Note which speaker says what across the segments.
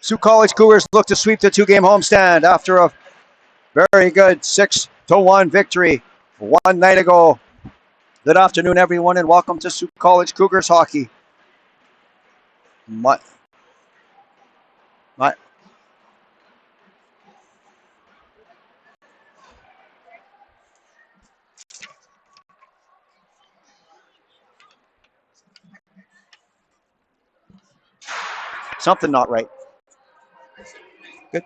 Speaker 1: Sault College Cougars look to sweep the two-game homestand after a very good 6-1 victory one night ago. Good afternoon, everyone, and welcome to Sault College Cougars hockey. My something not right. Good.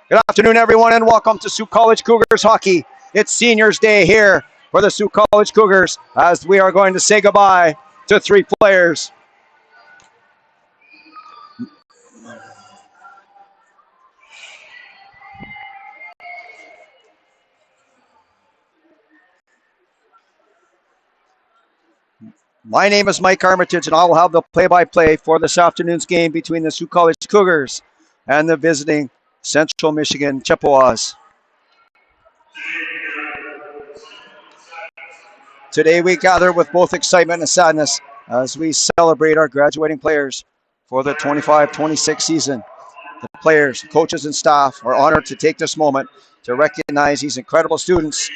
Speaker 1: Good afternoon, everyone, and welcome to Sault College Cougars hockey. It's Seniors Day here for the Sault College Cougars as we are going to say goodbye to three players. My name is Mike Armitage, and I will have the play-by-play for this afternoon's game between the Sault College Cougars and the visiting Central Michigan Chippewas. Today we gather with both excitement and sadness as we celebrate our graduating players for the 25-26 season. The players, coaches, and staff are honored to take this moment to recognize these incredible students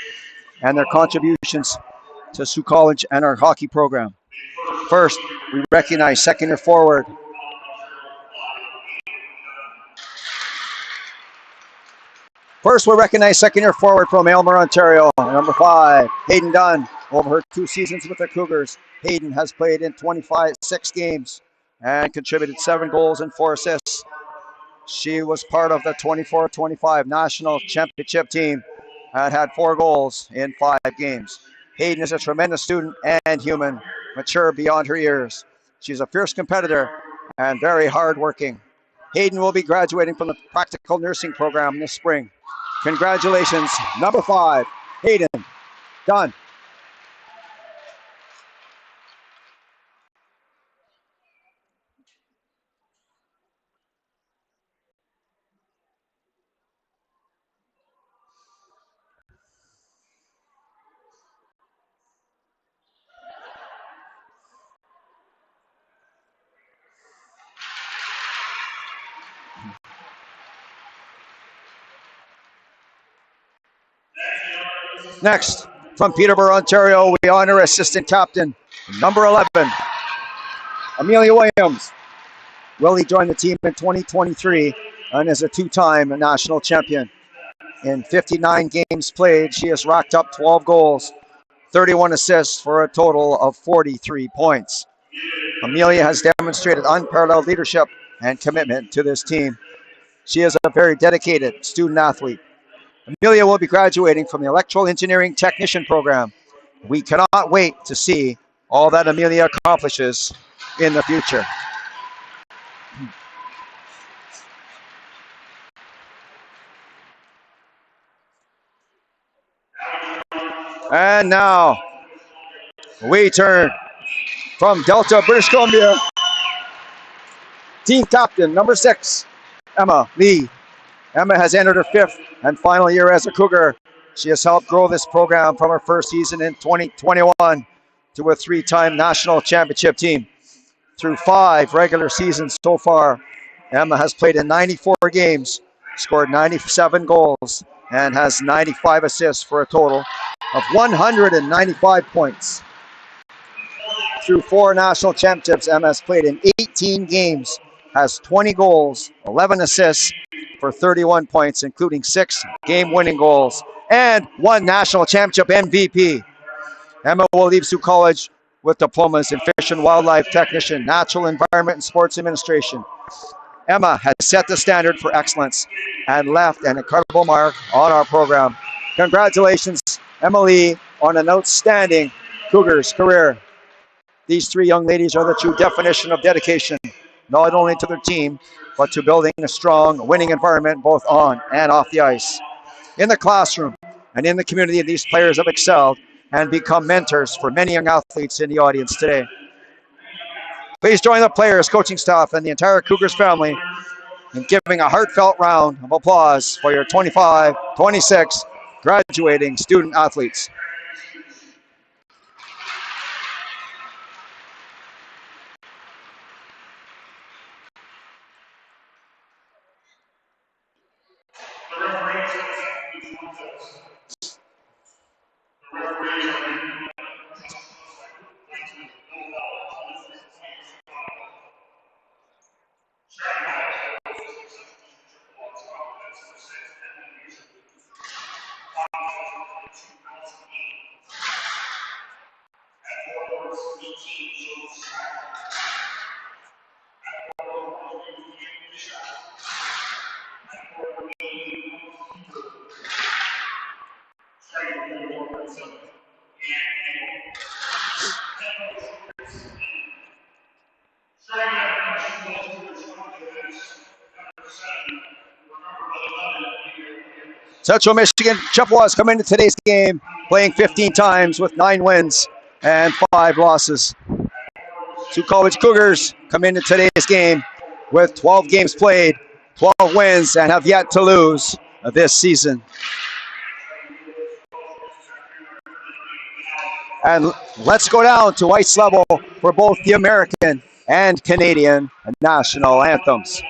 Speaker 1: and their contributions to Sault College and our hockey program. First, we recognize second-year forward from Aylmer, Ontario, number 5, Hayden Dunn. Over her 2 seasons with the Cougars, Hayden has played in 6 games and contributed 7 goals and 4 assists. She was part of the 24-25 national championship team and had 4 goals in 5 games. Hayden is a tremendous student and human, mature beyond her years. She's a fierce competitor and very hardworking. Hayden will be graduating from the practical nursing program this spring. Congratulations, number 5, Hayden Dunn. Next, from Peterborough, Ontario, we honor assistant captain, number 11, Amelia Williams. Willie joined the team in 2023 and is a 2-time national champion. In 59 games played, she has racked up 12 goals, 31 assists for a total of 43 points. Amelia has demonstrated unparalleled leadership and commitment to this team. She is a very dedicated student athlete. Amelia will be graduating from the Electrical Engineering Technician program. We cannot wait to see all that Amelia accomplishes in the future. And now we turn from Delta, British Columbia, team captain, number 6, Emma Lee. Emma has entered her 5th and final year as a Cougar. She has helped grow this program from her first season in 2021 to a 3-time national championship team. Through 5 regular seasons so far, Emma has played in 94 games, scored 97 goals, and has 95 assists for a total of 195 points. Through 4 national championships, Emma has played in 18 games, has 20 goals, 11 assists for 31 points, including 6 game-winning goals, and 1 national championship MVP. Emma will leave Sault College with diplomas in Fish and Wildlife Technician, Natural Environment, and Sports Administration. Emma has set the standard for excellence and left an incredible mark on our program. Congratulations, Emily on an outstanding Cougars career. These three young ladies are the true definition of dedication, not only to their team, but to building a strong, winning environment both on and off the ice. In the classroom and in the community, these players have excelled and become mentors for many young athletes in the audience today. Please join the players, coaching staff, and the entire Cougars family in giving a heartfelt round of applause for your 25-26 graduating student athletes. Central Michigan Chippewas come into today's game playing 15 times with 9 wins and 5 losses. Sault College Cougars come into today's game with 12 games played, 12 wins, and have yet to lose this season. And let's go down to ice level for both the American and Canadian national anthems.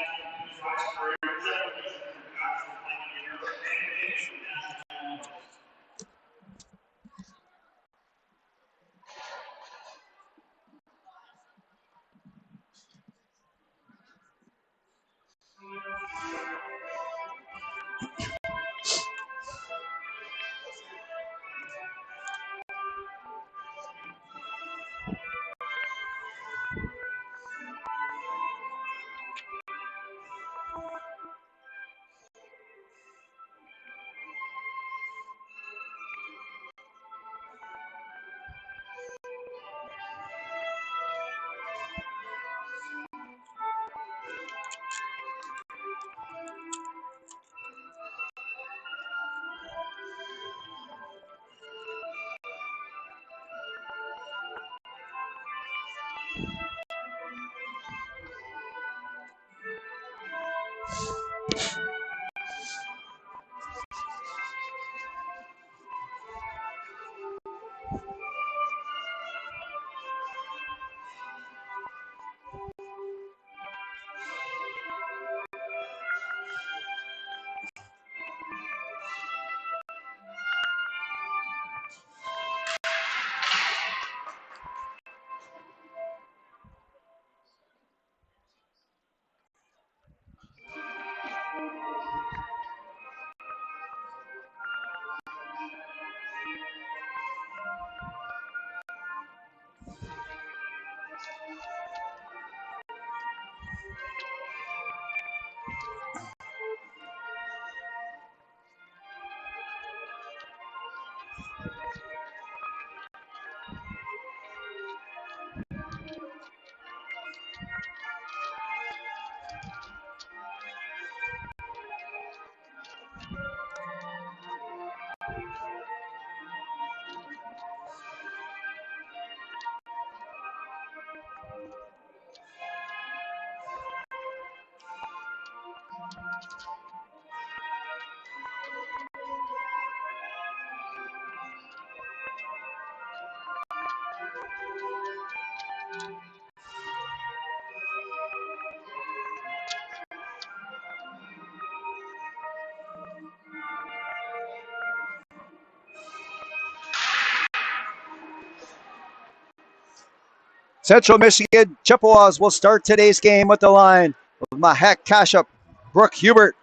Speaker 1: Central Michigan Chippewas will start today's game with the line of Mahek Kashup, Brooke Hubert,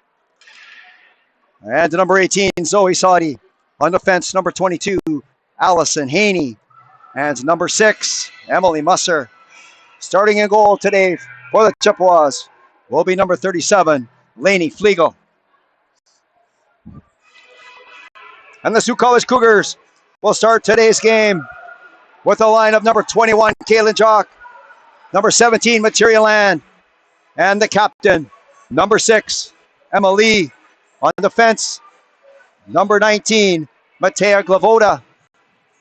Speaker 1: and number 18, Zoe Saudi. On the fence, number 22, Allison Haney, and number 6, Emily Musser. Starting in goal today for the Chippewas will be number 37, Lainey Flegel. And the Sault College Cougars will start today's game with the line of number 21, Kaylin Jock, number 17, Material Land, and the captain, number 6, Emma Lee. On defense, number 19, Matea Glavoda,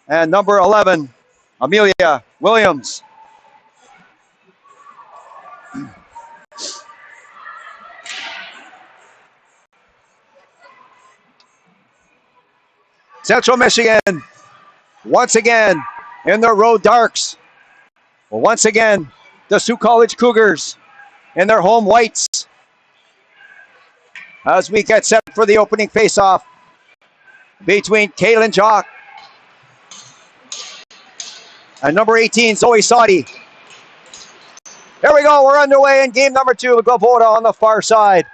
Speaker 1: and number 11, Amelia Williams. Central Michigan, once again, in their road darks. Well, once again, the Sault College Cougars in their home whites. As we get set for the opening face-off between Kaylin Jock and number 18, Zoe Sadi. Here we go, we're underway in game number 2 with Glavoda on the far side.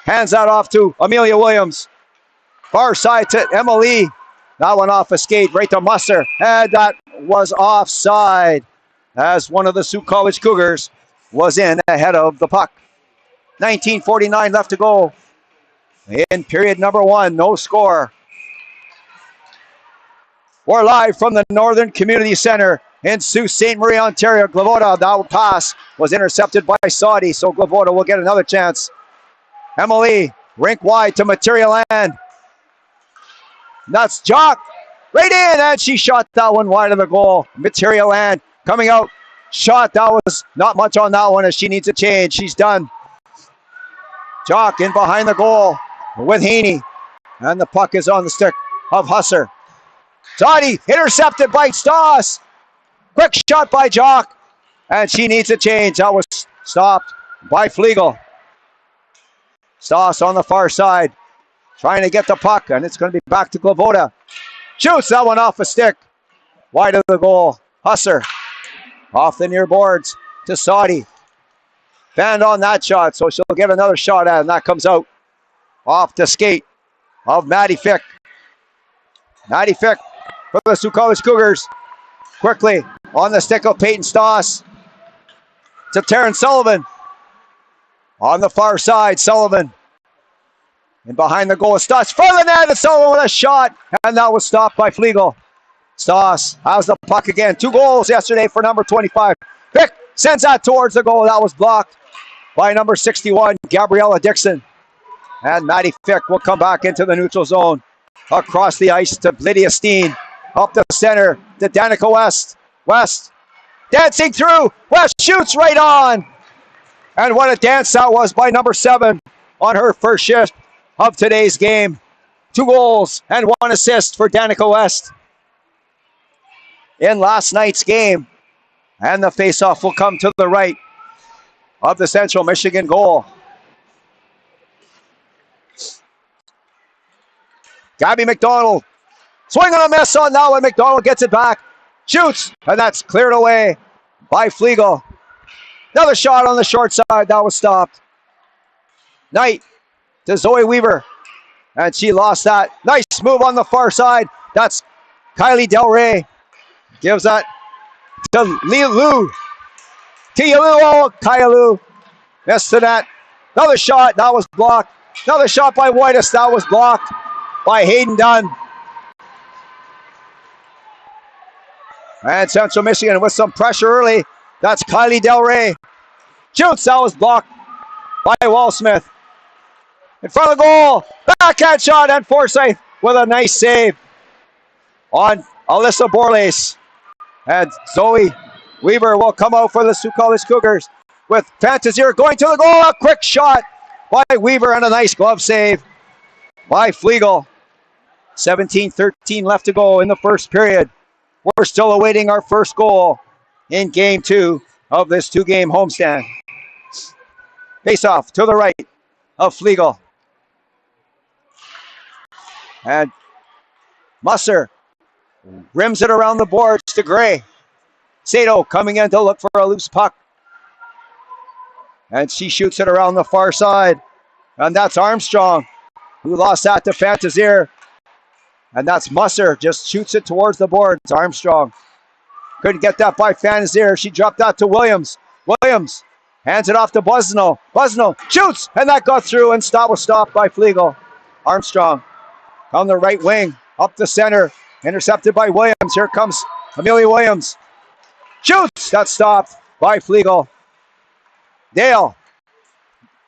Speaker 1: Hands that off to Amelia Williams. Far side to Emma Lee. That one off a skate right to Musser. And that was offside as one of the Sault College Cougars was in ahead of the puck. 19:49 left to go in period number 1. No score. We're live from the Northern Community Center in Sault Ste. Marie, Ontario. Glavoda, that pass was intercepted by Sadi, so Glavoda will get another chance. Emily, rink wide to Material Land. That's Jock, right in, and she shot that one wide of the goal. Material Land coming out, shot, that was not much on that one as she needs a change. She's done. Jock in behind the goal with Haney, and the puck is on the stick of Husser. Sadi intercepted by Stoss. Quick shot by Jock, and she needs a change. That was stopped by Flegel. Stoss on the far side, trying to get the puck, and it's going to be back to Glavoda. Shoots that one off a stick, wide of the goal. Husser off the near boards to Sadi. Banned on that shot, so she'll get another shot at it, and that comes out off the skate of Maddie Fick. Maddie Fick for the Sault College Cougars. Quickly on the stick of Peyton Stoss to Taryn Sullivan. On the far side, Sullivan. And behind the goal is Stoss. For the net, and Sullivan with a shot. And that was stopped by Flegel. Stoss has the puck again. 2 goals yesterday for number 25. Fick sends that towards the goal. That was blocked by number 61, Gabriella Dixon. And Maddie Fick will come back into the neutral zone. Across the ice to Lydia Steen. Up the center to Danica West. West dancing through. West shoots right on. And what a dance that was by number 7 on her first shift of today's game. 2 goals and 1 assist for Danica West in last night's game. And the faceoff will come to the right of the Central Michigan goal. Gabby McDonald, swing and a miss on that one. McDonald gets it back, shoots, and that's cleared away by Flegel. Another shot on the short side, that was stopped. Knight to Zoe Weaver, and she lost that. Nice move on the far side. That's Kylie Del Rey. Gives that to Liu. Oh, Kailu missed the net. Another shot, that was blocked. Another shot by Whitus, that was blocked by Hayden Dunn. And Central Michigan with some pressure early. That's Kylie Del Rey. Shoots, that was blocked by Wall-Smith. In front of the goal, backhand shot, and Forsyth with a nice save on Alyssa Borlace. And Zoe Weaver will come out for the Sault College Cougars with Fantazier going to the goal. A quick shot by Weaver and a nice glove save by Flegel. 17-13 left to go in the first period. We're still awaiting our first goal in game 2 of this 2-game homestand. Face off to the right of Flegel. And Musser rims it around the boards to Gray. Sato coming in to look for a loose puck. And she shoots it around the far side. And that's Armstrong, who lost that to Fantazier. And that's Musser, just shoots it towards the boards. Armstrong couldn't get that by Fantazier. She dropped that to Williams. Williams hands it off to Busno. Busno shoots, and that got through, and was stopped by Flegel. Armstrong on the right wing, up the center Intercepted by Williams. Here comes Amelia Williams. Shoots! That's stopped by Flegel. Dale.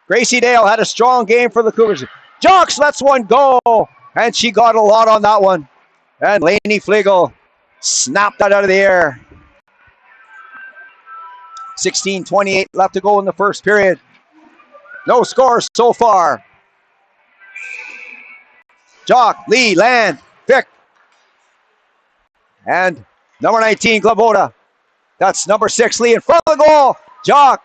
Speaker 1: Gracie Dale had a strong game for the Cougars. Jocks lets one go. And she got a lot on that one. And Lainey Flegel snapped that out of the air. 16:28 left to go in the first period. No scores so far. Jock, Lee, Land, Vic. And number 19, Glavoda. That's number 6, Lee in front of the goal. Jock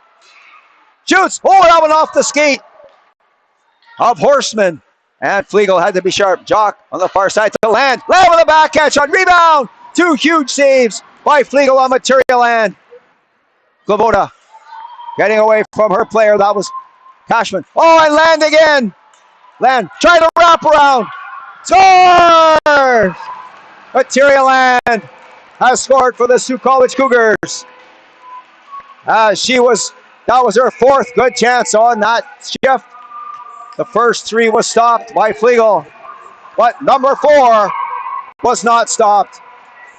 Speaker 1: shoots. Oh, that one off the skate of Horseman. And Flegel had to be sharp. Jock on the far side to Land. Land with a back catch on rebound. 2 huge saves by Flegel on material Land. Glavoda getting away from her player. That was Cashman. Oh, and Land again. Land trying to wrap around. Scores! Material Land has scored for the Sault College Cougars. That was her 4th good chance on that shift. The first 3 was stopped by Flegel, but number 4 was not stopped.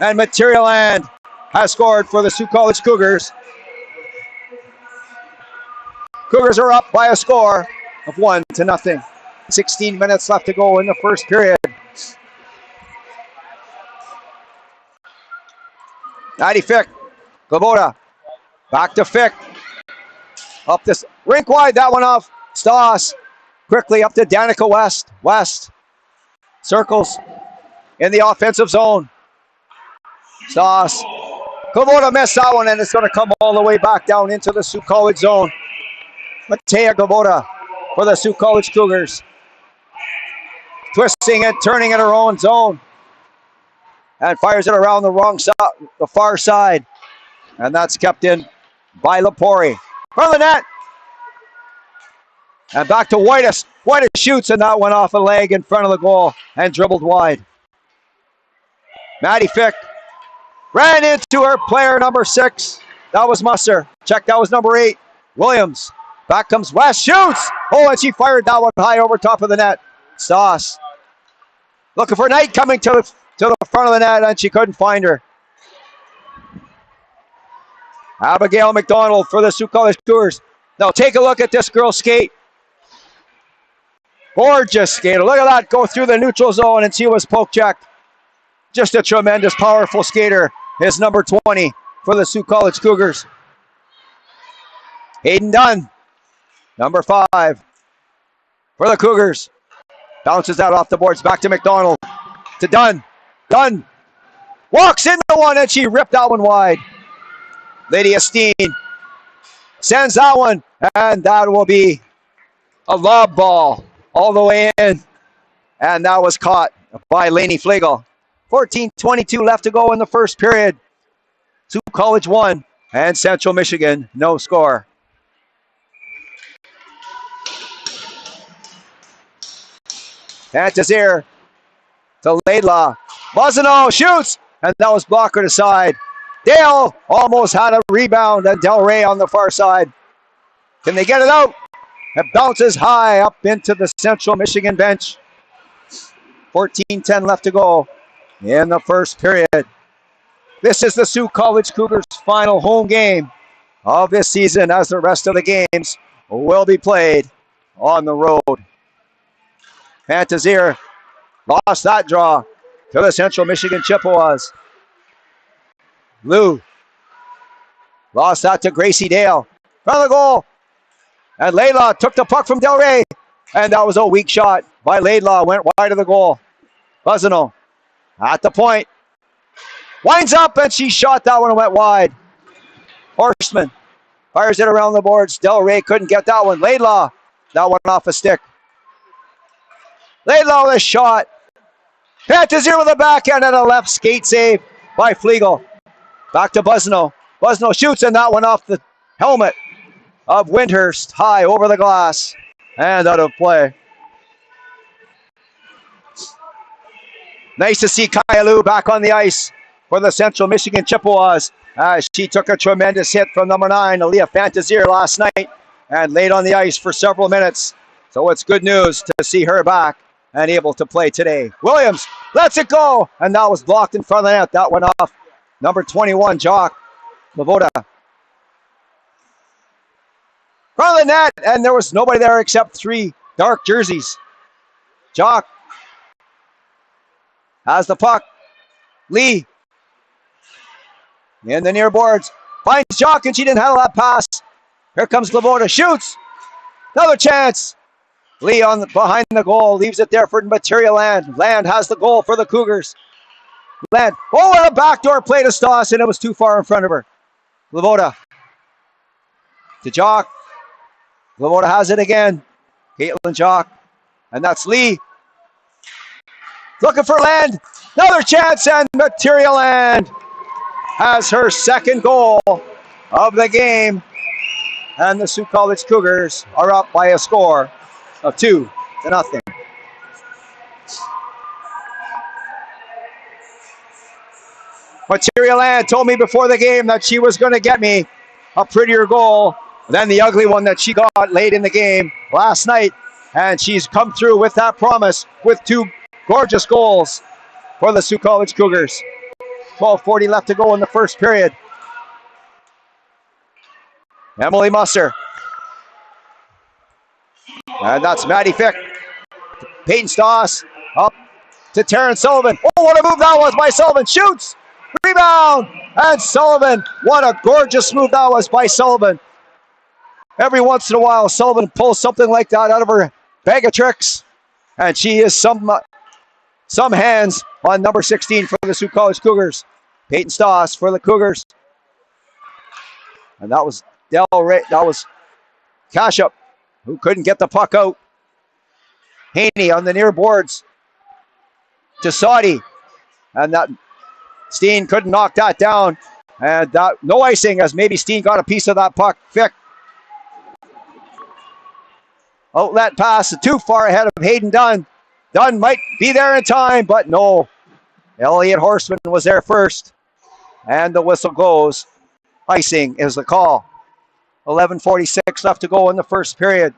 Speaker 1: And Material Land has scored for the Sault College Cougars. Cougars are up by a score of 1-0. 16 minutes left to go in the first period. 90 Fick. Glavoda. Back to Fick. Up this rink wide. That one off. Stoss. Quickly up to Danica West. West. Circles in the offensive zone. Stoss. Glavoda missed that one, and it's going to come all the way back down into the Sault College zone. Matea Glavoda for the Sault College Cougars. Twisting it, turning in her own zone. And fires it around the far side. And that's kept in by Lepori. From the net. And back to Whitus. Whitus shoots, and that went off a leg in front of the goal and dribbled wide. Maddie Fick ran into her player number 6. That was Musser. Check, that was number 8. Williams. Back comes West. Shoots! Oh, and she fired that one high over top of the net. Stoss. Looking for Knight coming to the front of the net, and she couldn't find her. Abigail McDonald for the Sault College Cougars. Now take a look at this girl skate. Gorgeous skater. Look at that. Go through the neutral zone, and she was poke checked. Just a tremendous, powerful skater is number 20 for the Sault College Cougars. Hayden Dunn, number 5 for the Cougars. Bounces that off the boards. Back to McDonald. To Dunn. Dunn walks into one, and she ripped that one wide. Lydia Steen sends that one, and that will be a lob ball all the way in. And that was caught by Lainey Flegel. 14:22 left to go in the first period. Sault College 1 and Central Michigan no score. Fantazier to Laidlaw. Bozino shoots, and that was blocked aside. Dale almost had a rebound, and Del Rey on the far side. Can they get it out? It bounces high up into the Central Michigan bench. 14:10 left to go in the first period. This is the Sault College Cougars' final home game of this season, as the rest of the games will be played on the road. Fantazier lost that draw to the Central Michigan Chippewas. Lou lost that to Gracie Dale. Front of the goal. And Laidlaw took the puck from Del Rey. And that was a weak shot by Laidlaw. Went wide of the goal. Buzino at the point. Winds up, and she shot that one and went wide. Horseman fires it around the boards. Del Rey couldn't get that one. Laidlaw, that one off a stick. Laidlaw with a shot. Fantazier with a backhand and a left skate save by Flegel. Back to Buzino. Buzino shoots, and that one off the helmet of Windhurst, high over the glass and out of play. Nice to see Kaya Lou back on the ice for the Central Michigan Chippewas, as she took a tremendous hit from number 9, Aaliyah Fantazier, last night and laid on the ice for several minutes. So it's good news to see her back and able to play today. Williams lets it go, and that was blocked in front of the net. That went off number 21, Jock Lavoda. Front of the net, and there was nobody there except 3 dark jerseys. Jock has the puck. Lee in the near boards finds Jock, and she didn't handle that pass. Here comes Lavoda, shoots. Another chance. Lee behind the goal, leaves it there for Materia Land. Land has the goal for the Cougars. Land, and a backdoor play to Stoss, and it was too far in front of her. Lavoda to Jock. Lavoda has it again. Caitlin Jock, and that's Lee. Looking for Land. Another chance, and Materia Land has her second goal of the game. And the Sault College Cougars are up by a score of 2-0. Materia Land told me before the game that she was going to get me a prettier goal than the ugly one that she got late in the game last night. And she's come through with that promise with 2 gorgeous goals for the Sault College Cougars. 12:40 left to go in the first period. Emily Musser. And that's Maddie Fick. Peyton Stoss up to Taryn Sullivan. Oh, what a move that was by Sullivan. Shoots. Rebound. And Sullivan. What a gorgeous move that was by Sullivan. Every once in a while, Sullivan pulls something like that out of her bag of tricks. And she is some hands on number 16 for the Sault College Cougars. Peyton Stoss for the Cougars. And that was Kashup, who couldn't get the puck out. Haney on the near boards to Saudi. And that Steen couldn't knock that down. And that no icing, as maybe Steen got a piece of that puck. Fick. Outlet pass too far ahead of Hayden Dunn. Dunn might be there in time, but no. Elliot Horseman was there first. And the whistle goes. Icing is the call. 11:46 left to go in the first period.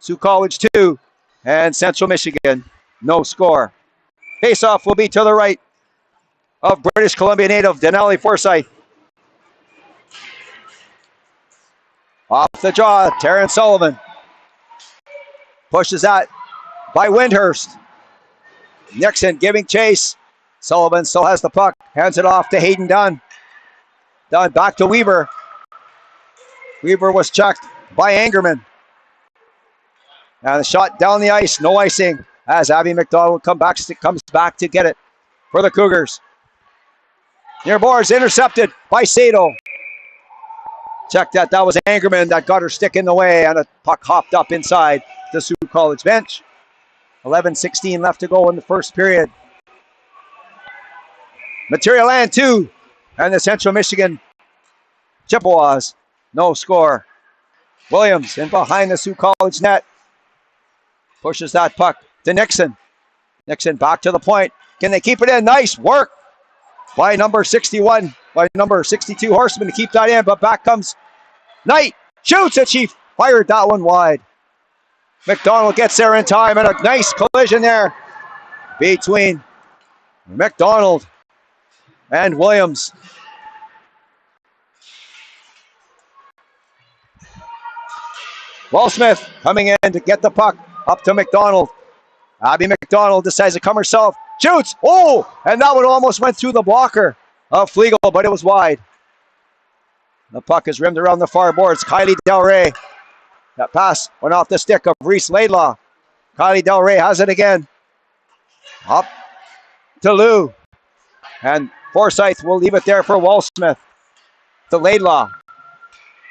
Speaker 1: Sault College 2 and Central Michigan no score. Face-off will be to the right of British Columbia native Denali Forsyth. Off the draw, Taryn Sullivan. Pushes that by Windhurst. Nixon giving chase. Sullivan still has the puck. Hands it off to Hayden Dunn. Dunn back to Weaver. Weaver was checked by Angerman. And the shot down the ice. No icing as Abby McDonald comes back to get it for the Cougars. Near boards intercepted by Sato. Check that. That was Angerman that got her stick in the way, and a puck hopped up inside the Sault College bench. 11:16 left to go in the first period. Materia Land 2 and the Central Michigan Chippewas no score. Williams in behind the Sault College net. Pushes that puck to Nixon. Nixon back to the point. Can they keep it in? Nice work by number 61, by number 62 Horseman to keep that in, but back comes Knight. Shoots, and she fired that one wide. McDonald gets there in time, and a nice collision there between McDonald and Williams. Wallsmith coming in to get the puck up to McDonald. Abby McDonald decides to come herself. Shoots! Oh! And that one almost went through the blocker of Flegel, but it was wide. The puck is rimmed around the far boards. Kylie Del Rey. That pass went off the stick of Reese Laidlaw. Kylie Del Rey has it again. Up to Lou. And Forsyth will leave it there for Wallsmith. To Laidlaw.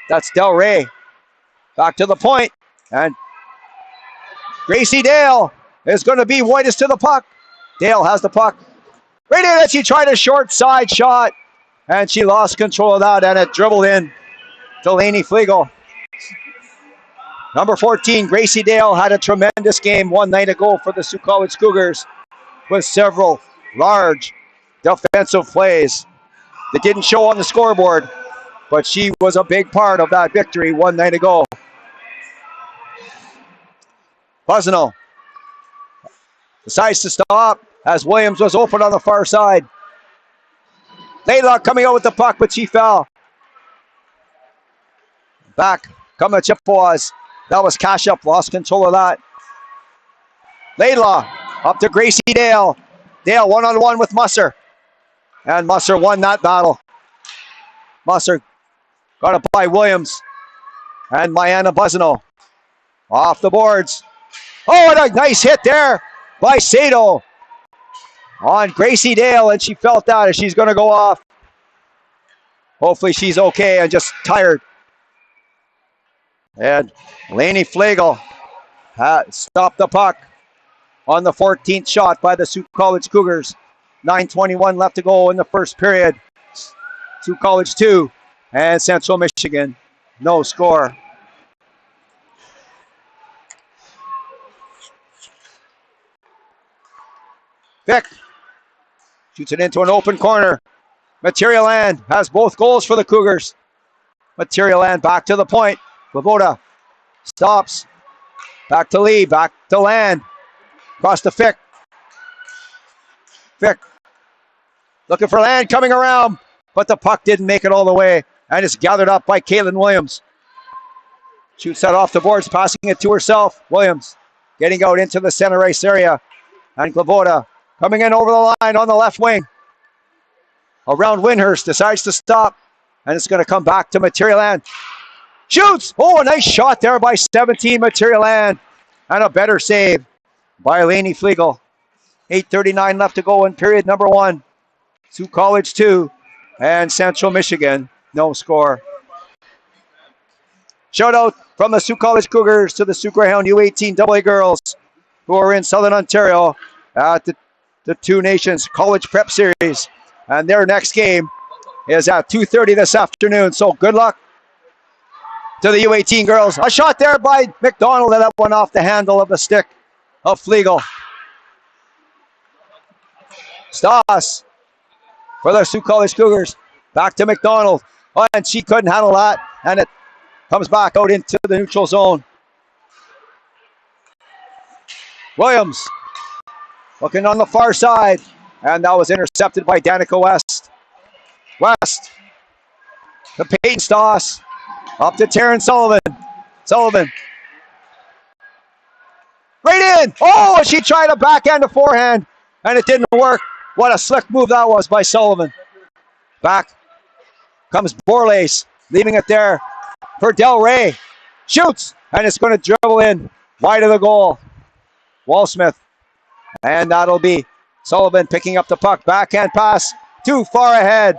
Speaker 1: That's Del Rey. Back to the point. And Gracie Dale is going to be whitest to the puck. Dale has the puck. Right in, and she tried a short side shot. And she lost control of that, and it dribbled in to Lainey Flegel. Number 14, Gracie Dale, had a tremendous game one night ago for the Sault College Cougars with several large defensive plays that didn't show on the scoreboard, but she was a big part of that victory one night ago. Buzzino decides to stop as Williams was open on the far side. Layla coming out with the puck, but she fell. Back coming to Chippewas. That was Kashup, lost control of that. Layla up to Gracie Dale. Dale one-on-one with Musser. And Musser won that battle. Musser got it by Williams. And Mariana Buzzino off the boards. Oh, and a nice hit there by Sato on Gracie Dale, and she felt that as she's going to go off. Hopefully she's okay and just tired. And Lainey Flegel stopped the puck on the 14th shot by the Sault College Cougars. 9:21 left to go in the first period. Sault College 2 and Central Michigan, no score. Vic shoots it into an open corner. Material Land has both goals for the Cougars. Material Land back to the point. Lavoda stops. Back to Lee. Back to Land. Across to Fick. Fick looking for Land coming around, but the puck didn't make it all the way, and it's gathered up by Caitlin Williams. Shoots that off the boards, passing it to herself. Williams getting out into the center ice area, and Lavoda coming in over the line on the left wing. Around Windhurst, decides to stop, and it's going to come back to Material Land. Shoots! Oh, a nice shot there by 17 Material Land, and a better save by Lainey Flegel. 8:39 left to go in period number 1. Sault College 2 and Central Michigan, no score. Shout out from the Sault College Cougars to the Sault Greyhound U18 AA girls who are in Southern Ontario at the Two Nations College Prep Series. And their next game is at 2:30 this afternoon. So good luck to the U18 girls. A shot there by McDonald, and that went off the handle of the stick of Flegel. Stoss for the Sault College Cougars. Back to McDonald. Oh, and she couldn't handle that. And it comes back out into the neutral zone. Williams looking on the far side. And that was intercepted by Danica West. West to Peyton Stoss. Up to Taryn Sullivan. Sullivan. Right in. Oh, she tried a backhand to forehand. And it didn't work. What a slick move that was by Sullivan. Back comes Borlace, leaving it there for Del Rey. Shoots, and it's going to dribble in wide of the goal. Walsmith, and that'll be Sullivan picking up the puck. Backhand pass, too far ahead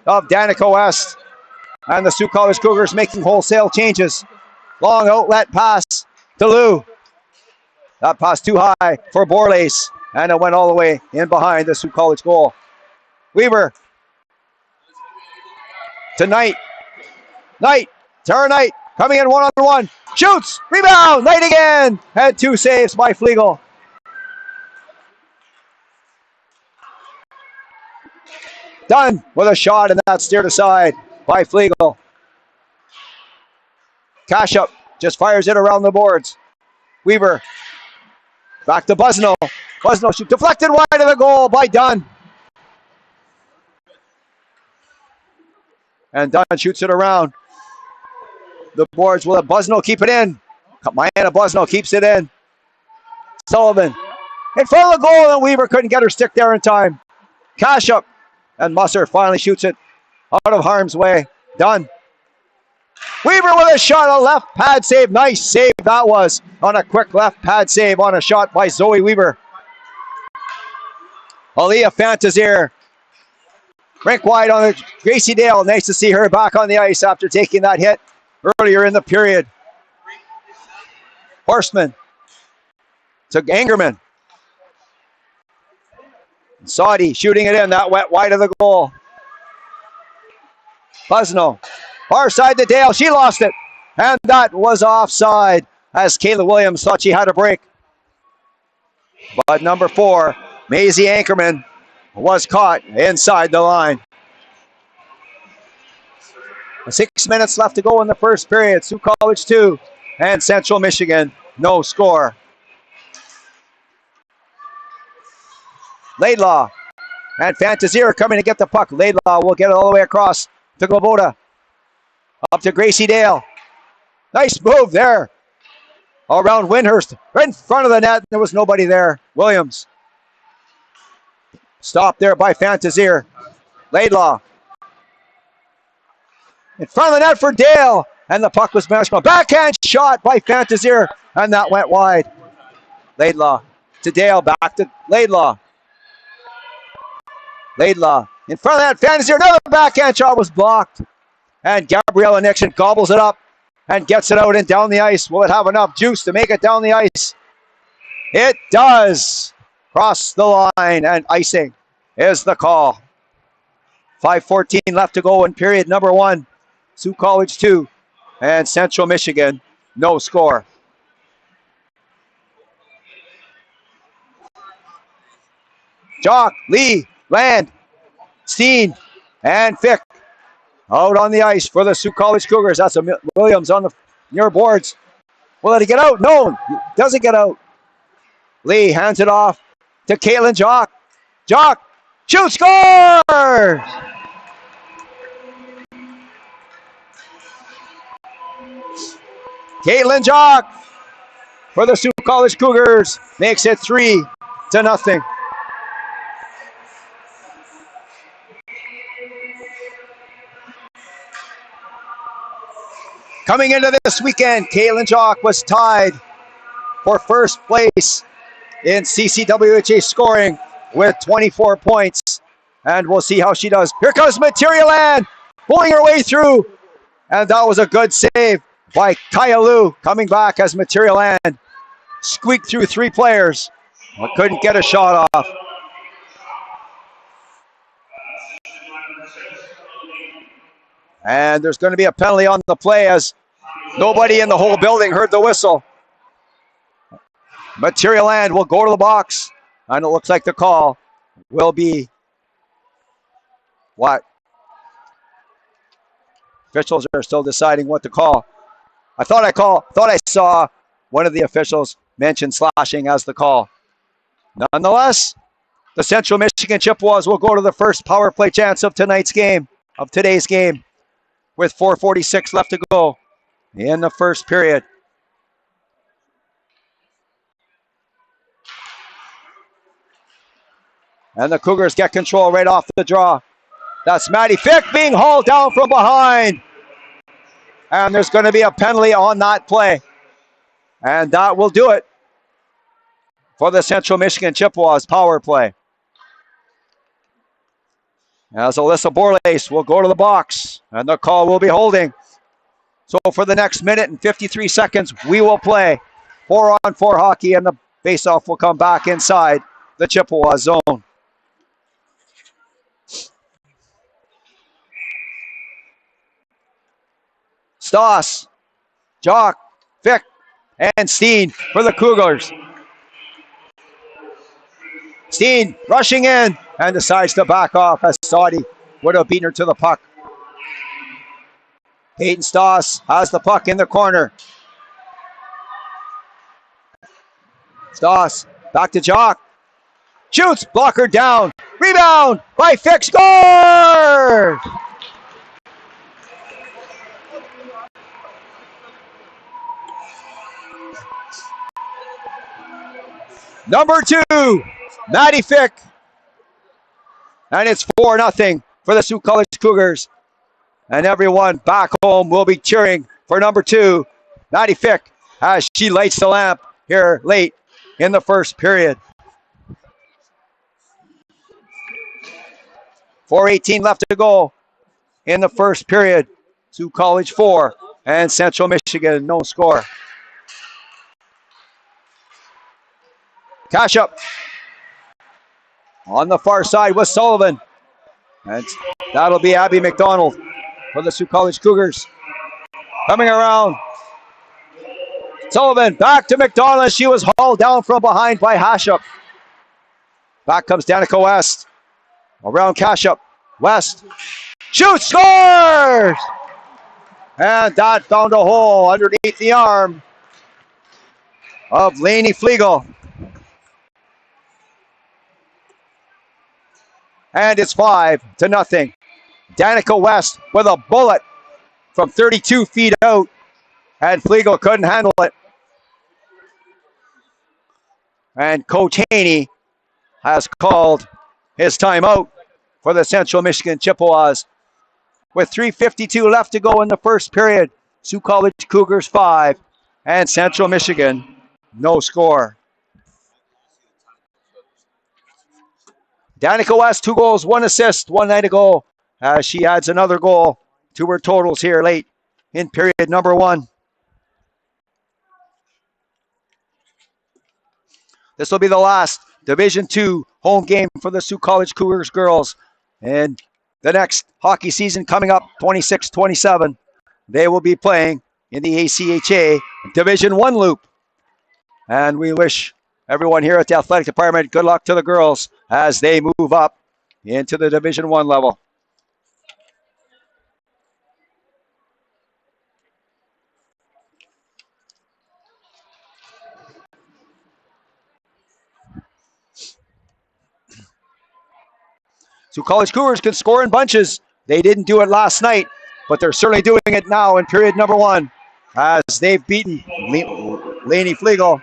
Speaker 1: of Danica West. And the Sault College Cougars making wholesale changes. Long outlet pass to Lou. That pass too high for Borlace. And it went all the way in behind the Sault College goal. Weaver to Knight. Knight, Tara Knight, coming in one-on-one. Shoots, rebound, Knight again. Had two saves by Flegel. Done with a shot, and that's steered aside by Flegel. Kashup just fires it around the boards. Weaver back to Buzzino. Buzzino shoot deflected wide of the goal by Dunn. And Dunn shoots it around the boards. Will Buzzino keep it in? Mariana Buzzino keeps it in. Sullivan in front of the goal, and Weaver couldn't get her stick there in time. Kashup and Musser finally shoots it out of harm's way. Dunn. Weaver with a shot, a left pad save. Nice save that was on a quick left pad save on a shot by Zoe Weaver. Aaliyah Fantazier. Rink wide on Gracie Dale. Nice to see her back on the ice after taking that hit earlier in the period. Horstman to Angerman. Saudi shooting it in. That went wide of the goal. Buzzino. Far side to Dale. She lost it. And that was offside as Kayla Williams thought she had a break. But number 4, Maisie Ankerman, was caught inside the line. 6 minutes left to go in the first period. Sault College 2 and Central Michigan, no score. Laidlaw and Fantazier coming to get the puck. Laidlaw will get it all the way across to Globoda. Up to Gracie Dale. Nice move there. Around Windhurst. Right in front of the net. There was nobody there. Williams. Stopped there by Fantazier. Laidlaw. In front of the net for Dale. And the puck was managed. Backhand shot by Fantazier. And that went wide. Laidlaw to Dale. Back to Laidlaw. Laidlaw. In front of that, Fantazier. Another backhand shot was blocked. And Gabriella Nixon gobbles it up and gets it out and down the ice. Will it have enough juice to make it down the ice? It does. Cross the line, and icing is the call. 5:14 left to go in period number 1. Sault College 2 and Central Michigan, no score. Jock, Lee, Land, Steen, and Fick out on the ice for the Sault College Cougars. That's Williams on the near boards. Will it get out? No, doesn't get out. Lee hands it off to Caitlin Jock. Jock, shoot, scores! Caitlin Jock for the Sault College Cougars makes it 3-0. Coming into this weekend, Caitlin Jock was tied for first place in CCWHA scoring with 24 points. And we'll see how she does. Here comes Material Ann, pulling her way through. And that was a good save by Kaya Lu, coming back as Material Ann squeaked through 3 players, but couldn't get a shot off. And there's going to be a penalty on the play as nobody in the whole building heard the whistle. Material Land will go to the box, and it looks like the call will be what? Officials are still deciding what to call. I thought I saw one of the officials mention slashing as the call. Nonetheless, the Central Michigan Chippewas will go to the first power play chance of today's game, with 4:46 left to go in the first period. And the Cougars get control right off the draw. That's Maddie Fick being hauled down from behind. And there's going to be a penalty on that play. And that will do it for the Central Michigan Chippewas power play. As Alyssa Borlace will go to the box, and the call will be holding. So for the next minute and 53 seconds, we will play 4-on-4 hockey, and the faceoff will come back inside the Chippewa zone. Stoss, Jock, Fick, and Steen for the Cougars. Steen rushing in and decides to back off as Saudi would have beaten her to the puck. Peyton Stoss has the puck in the corner. Stoss back to Jock. Shoots, blocker down. Rebound by Fick, scores! Number 2, Maddie Fick. And it's 4-0 for the Sault College Cougars. And everyone back home will be cheering for number 2, Maddie Fick, as she lights the lamp here late in the first period. 4:18 left to go in the first period. Sault College 4 and Central Michigan no score. Cash up on the far side with Sullivan. And that'll be Abby McDonald for the Sault College Cougars. Coming around. Sullivan back to McDonald. She was hauled down from behind by Hashup. Back comes Danica West. Around Cashup. West. Shoots, scores! And that found a hole underneath the arm of Lainey Flegel. And it's 5-0. Danica West with a bullet from 32 feet out. And Flegel couldn't handle it. And Coach Haney has called his timeout for the Central Michigan Chippewas. With 3:52 left to go in the first period, Sioux College Cougars 5 and Central Michigan no score. Danica West, 2 goals, 1 assist, 1 night ago. As she adds another goal to her totals here late in period number 1. This will be the last Division II home game for the Sioux College Cougars girls. And the next hockey season coming up, 26-27, they will be playing in the ACHA Division I loop. And we wish everyone here at the athletic department good luck to the girls as they move up into the Division I level. So College Cougars can score in bunches. They didn't do it last night, but they're certainly doing it now in period number 1 as they've beaten Lainey Flegel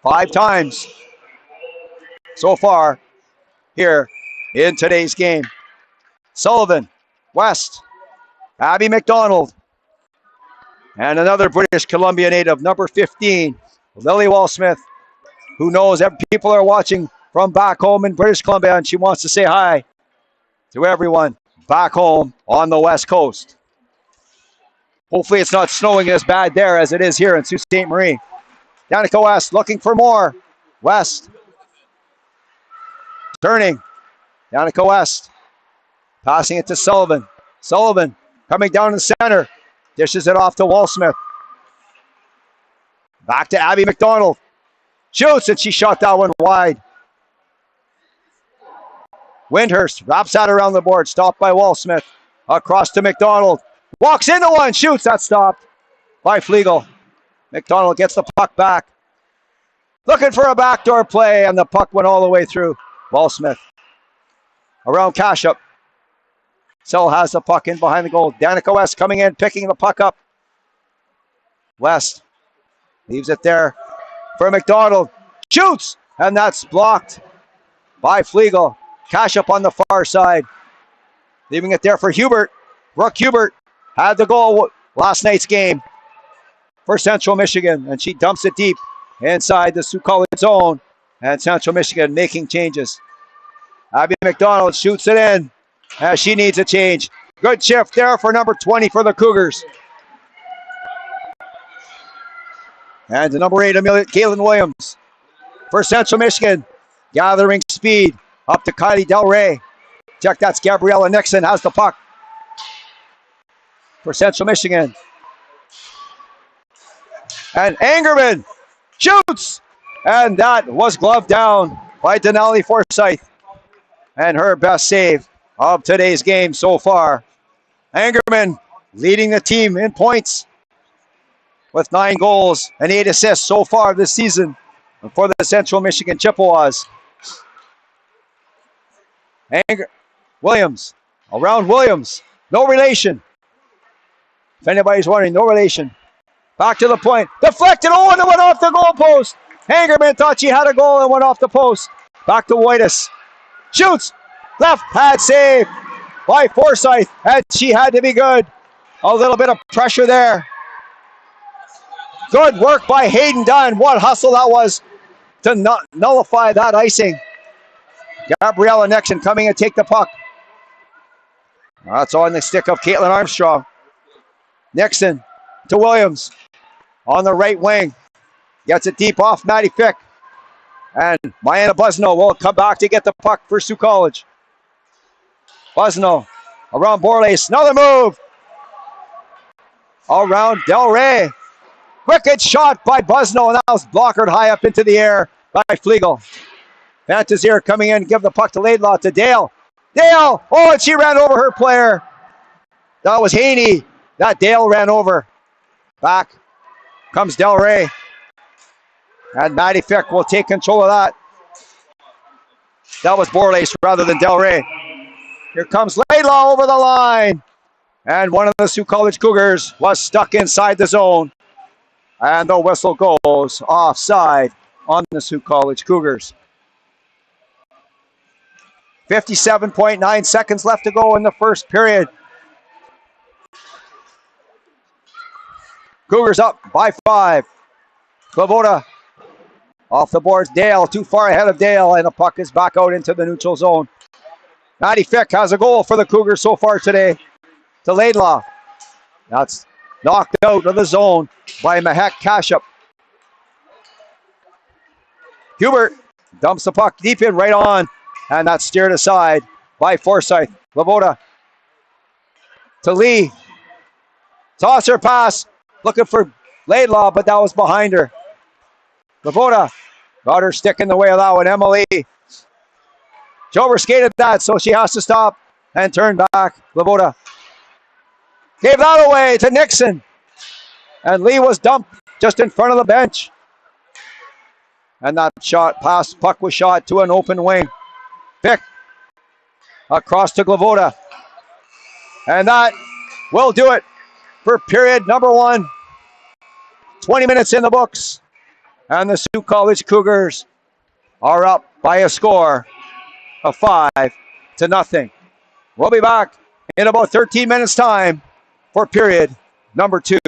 Speaker 1: 5 times so far here in today's game. Sullivan, West, Abby McDonald, and another British Columbia native, number 15, Lily Wall-Smith, who knows that people are watching from back home in British Columbia, and she wants to say hi to everyone back home on the West Coast. Hopefully it's not snowing as bad there as it is here in Sault Ste. Marie. Danica West looking for more. West turning. Danica West passing it to Sullivan. Sullivan coming down the center. Dishes it off to Wall-Smith. Back to Abby McDonald. Shoots, and she shot that one wide. Windhurst wraps that around the board. Stopped by Wall-Smith. Across to McDonald. Walks into one. Shoots. That stopped by Flegel. McDonald gets the puck back. Looking for a backdoor play, and the puck went all the way through. Wall-Smith. Around Kashup. Sell has the puck in behind the goal. Danica West coming in, picking the puck up. West leaves it there for McDonald. Shoots, and that's blocked by Flegel. Kashup on the far side. Leaving it there for Hubert. Brooke Hubert had the goal last night's game for Central Michigan, and she dumps it deep inside the Sioux College zone, and Central Michigan making changes. Abby McDonald shoots it in as she needs a change. Good shift there for number 20 for the Cougars. And the number 8, Galen Williams for Central Michigan. Gathering speed up to Kylie Del Rey. Check, that's Gabriella Nixon has the puck for Central Michigan. And Angerman shoots, and that was gloved down by Denali Forsyth. And her best save of today's game so far. Angerman leading the team in points with 9 goals and 8 assists so far this season for the Central Michigan Chippewas. Williams, around Williams, no relation. If anybody's wondering, no relation. Back to the point, deflected, and it went off the goalpost. Angerman thought she had a goal and went off the post. Back to Whitus. Shoots, left pad save by Forsyth, and she had to be good. A little bit of pressure there. Good work by Hayden Dunn. What hustle that was to nullify that icing. Gabriella Nixon coming and take the puck. That's on the stick of Caitlin Armstrong. Nixon to Williams on the right wing. Gets it deep off Maddie Fick. And Mayanna Busno will come back to get the puck for Sioux College. Busno around Borlace. Another move. Around Del Rey. Wicked shot by Busno, and that was blockered high up into the air by Flegel. Fantazier coming in, give the puck to Laidlaw to Dale. Dale! Oh, and she ran over her player. That was Haney. That Dale ran over. Back comes Del Rey. And Maddie Fick will take control of that. That was Borlace rather than Del Rey. Here comes Laidlaw over the line. And one of the Sault College Cougars was stuck inside the zone. And the whistle goes offside on the Sault College Cougars. 57.9 seconds left to go in the first period. Cougars up by 5. Klavoda off the boards. Dale too far ahead of Dale, and the puck is back out into the neutral zone. Matty Fick has a goal for the Cougars so far today. To Laidlaw. That's knocked out of the zone by Mahek Kashup. Hubert dumps the puck deep in, right on, and that's steered aside by Forsyth. Klavoda to Lee. Tosser pass, looking for Laidlaw, but that was behind her. Klavoda got her stick in the way of that one. Emily. She overskated that, so she has to stop and turn back. Klavoda gave that away to Nixon. And Lee was dumped just in front of the bench. And that puck was shot to an open wing. Pick across to Klavoda. And that will do it for period number 1. 20 minutes in the books. And the Sault College Cougars are up by a score of 5-0. We'll be back in about 13 minutes' time for period number 2.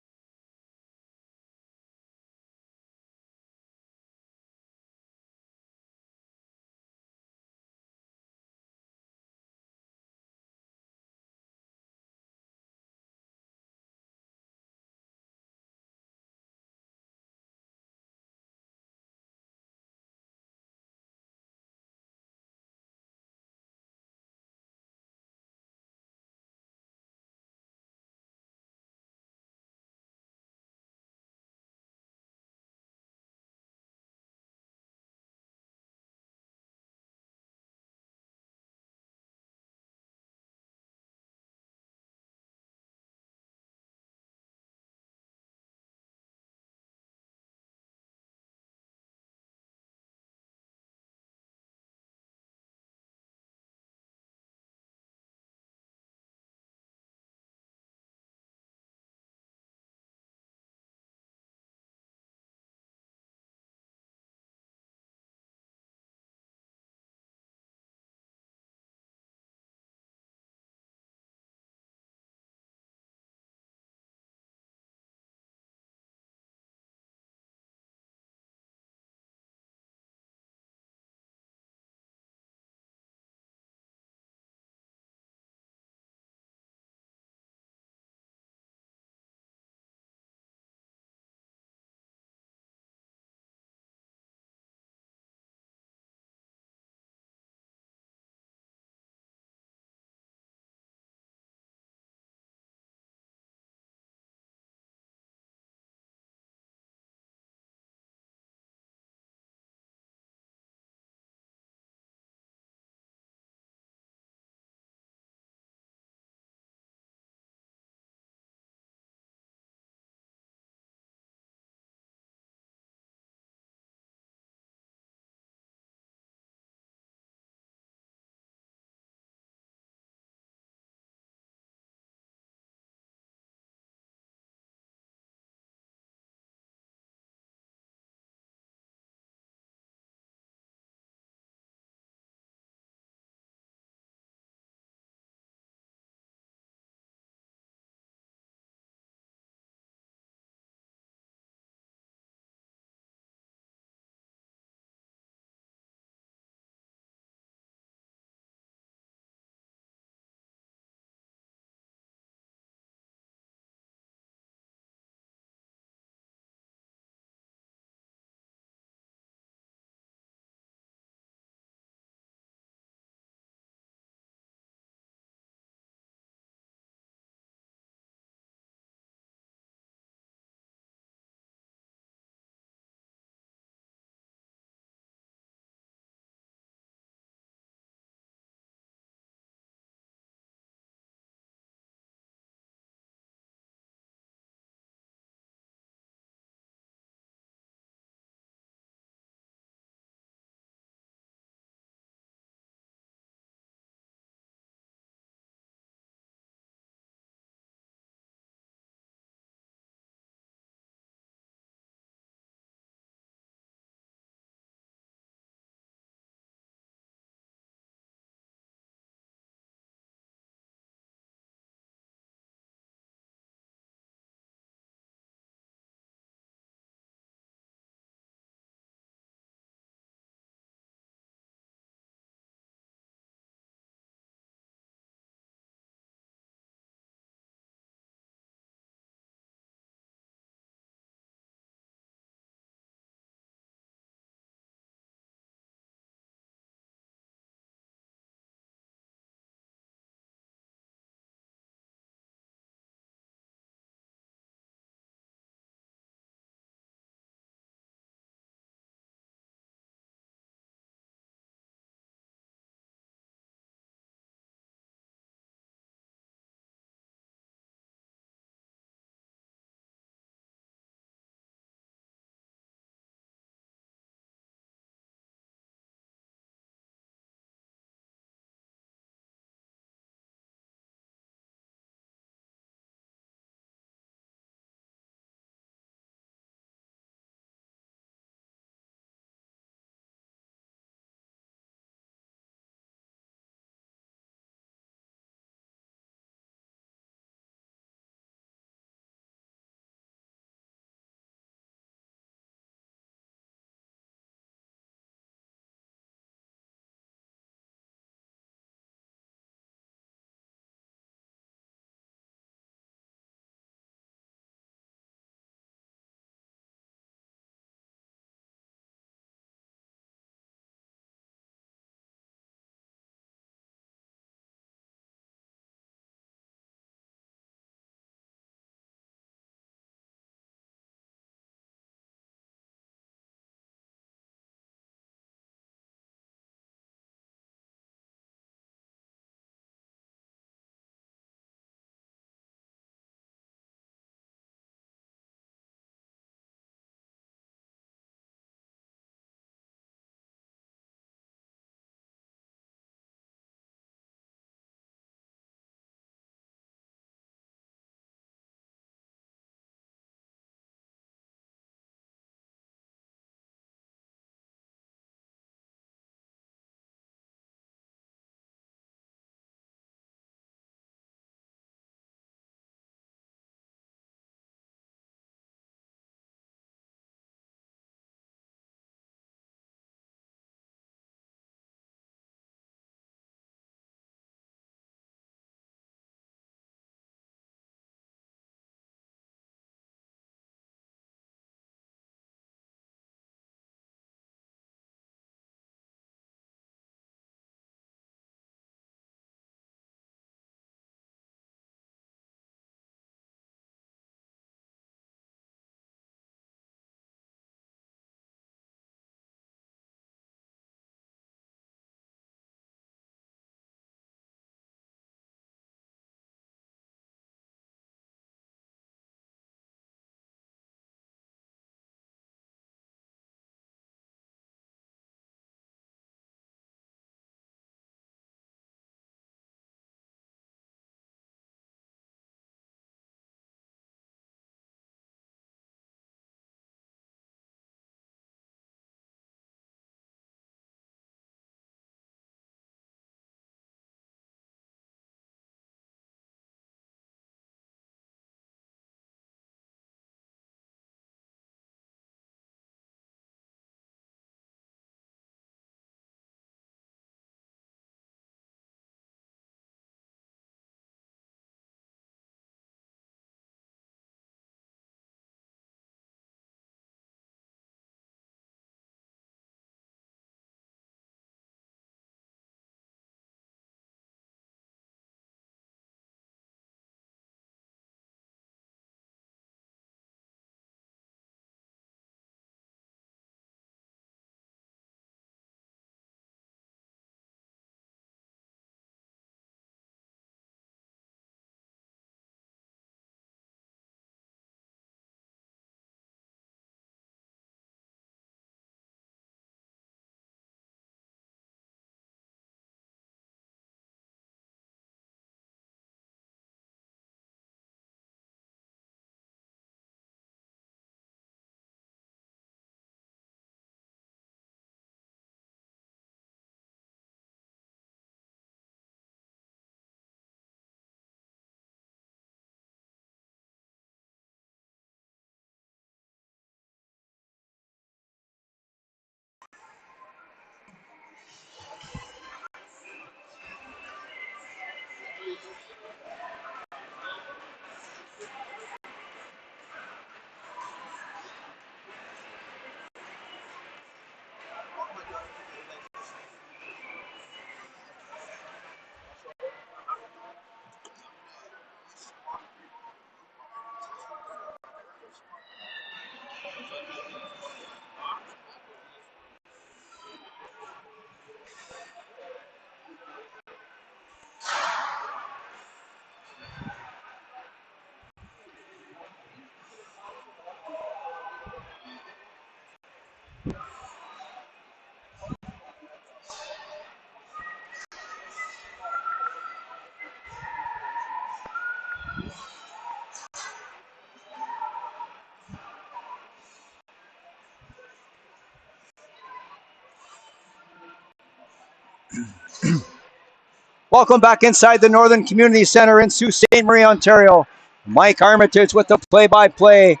Speaker 1: Welcome back inside the Northern Community Centre in Sault Ste. Marie, Ontario. Mike Armitage with the play-by-play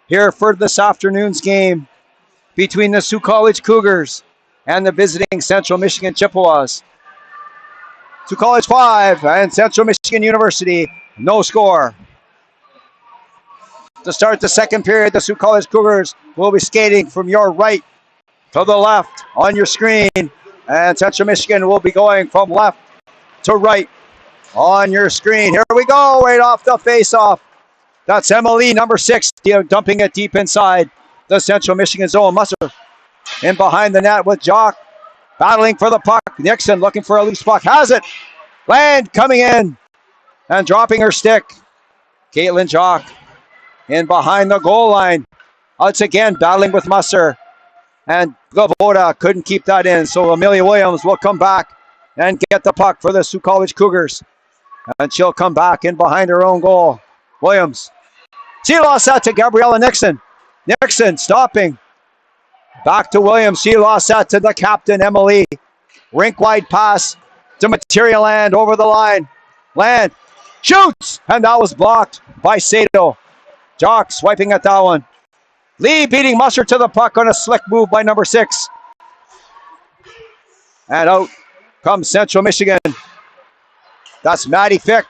Speaker 1: here for this afternoon's game between the Sault College Cougars and the visiting Central Michigan Chippewas. Sault College 5 and Central Michigan University, no score. To start the second period, the Sault College Cougars will be skating from your right to the left on your screen, and Central Michigan will be going from left to right on your screen. Here we go, right off the face-off. That's Emily, number 6, dumping it deep inside the Central Michigan zone. Musser in behind the net with Jock, battling for the puck. Nixon looking for a loose puck, has it. Land coming in and dropping her stick. Caitlin Jock in behind the goal line. Once again, battling with Musser. And Gavoda couldn't keep that in, so Amelia Williams will come back and get the puck for the Sault College Cougars. And she'll come back in behind her own goal. Williams. She lost that to Gabriella Nixon. Nixon stopping. Back to Williams. She lost that to the captain, Emily. Rink-wide pass to Material Land over the line. Land shoots, and that was blocked by Sato. Jock swiping at that one. Lee beating Musser to the puck on a slick move by number 6. And out comes Central Michigan. That's Maddie Fick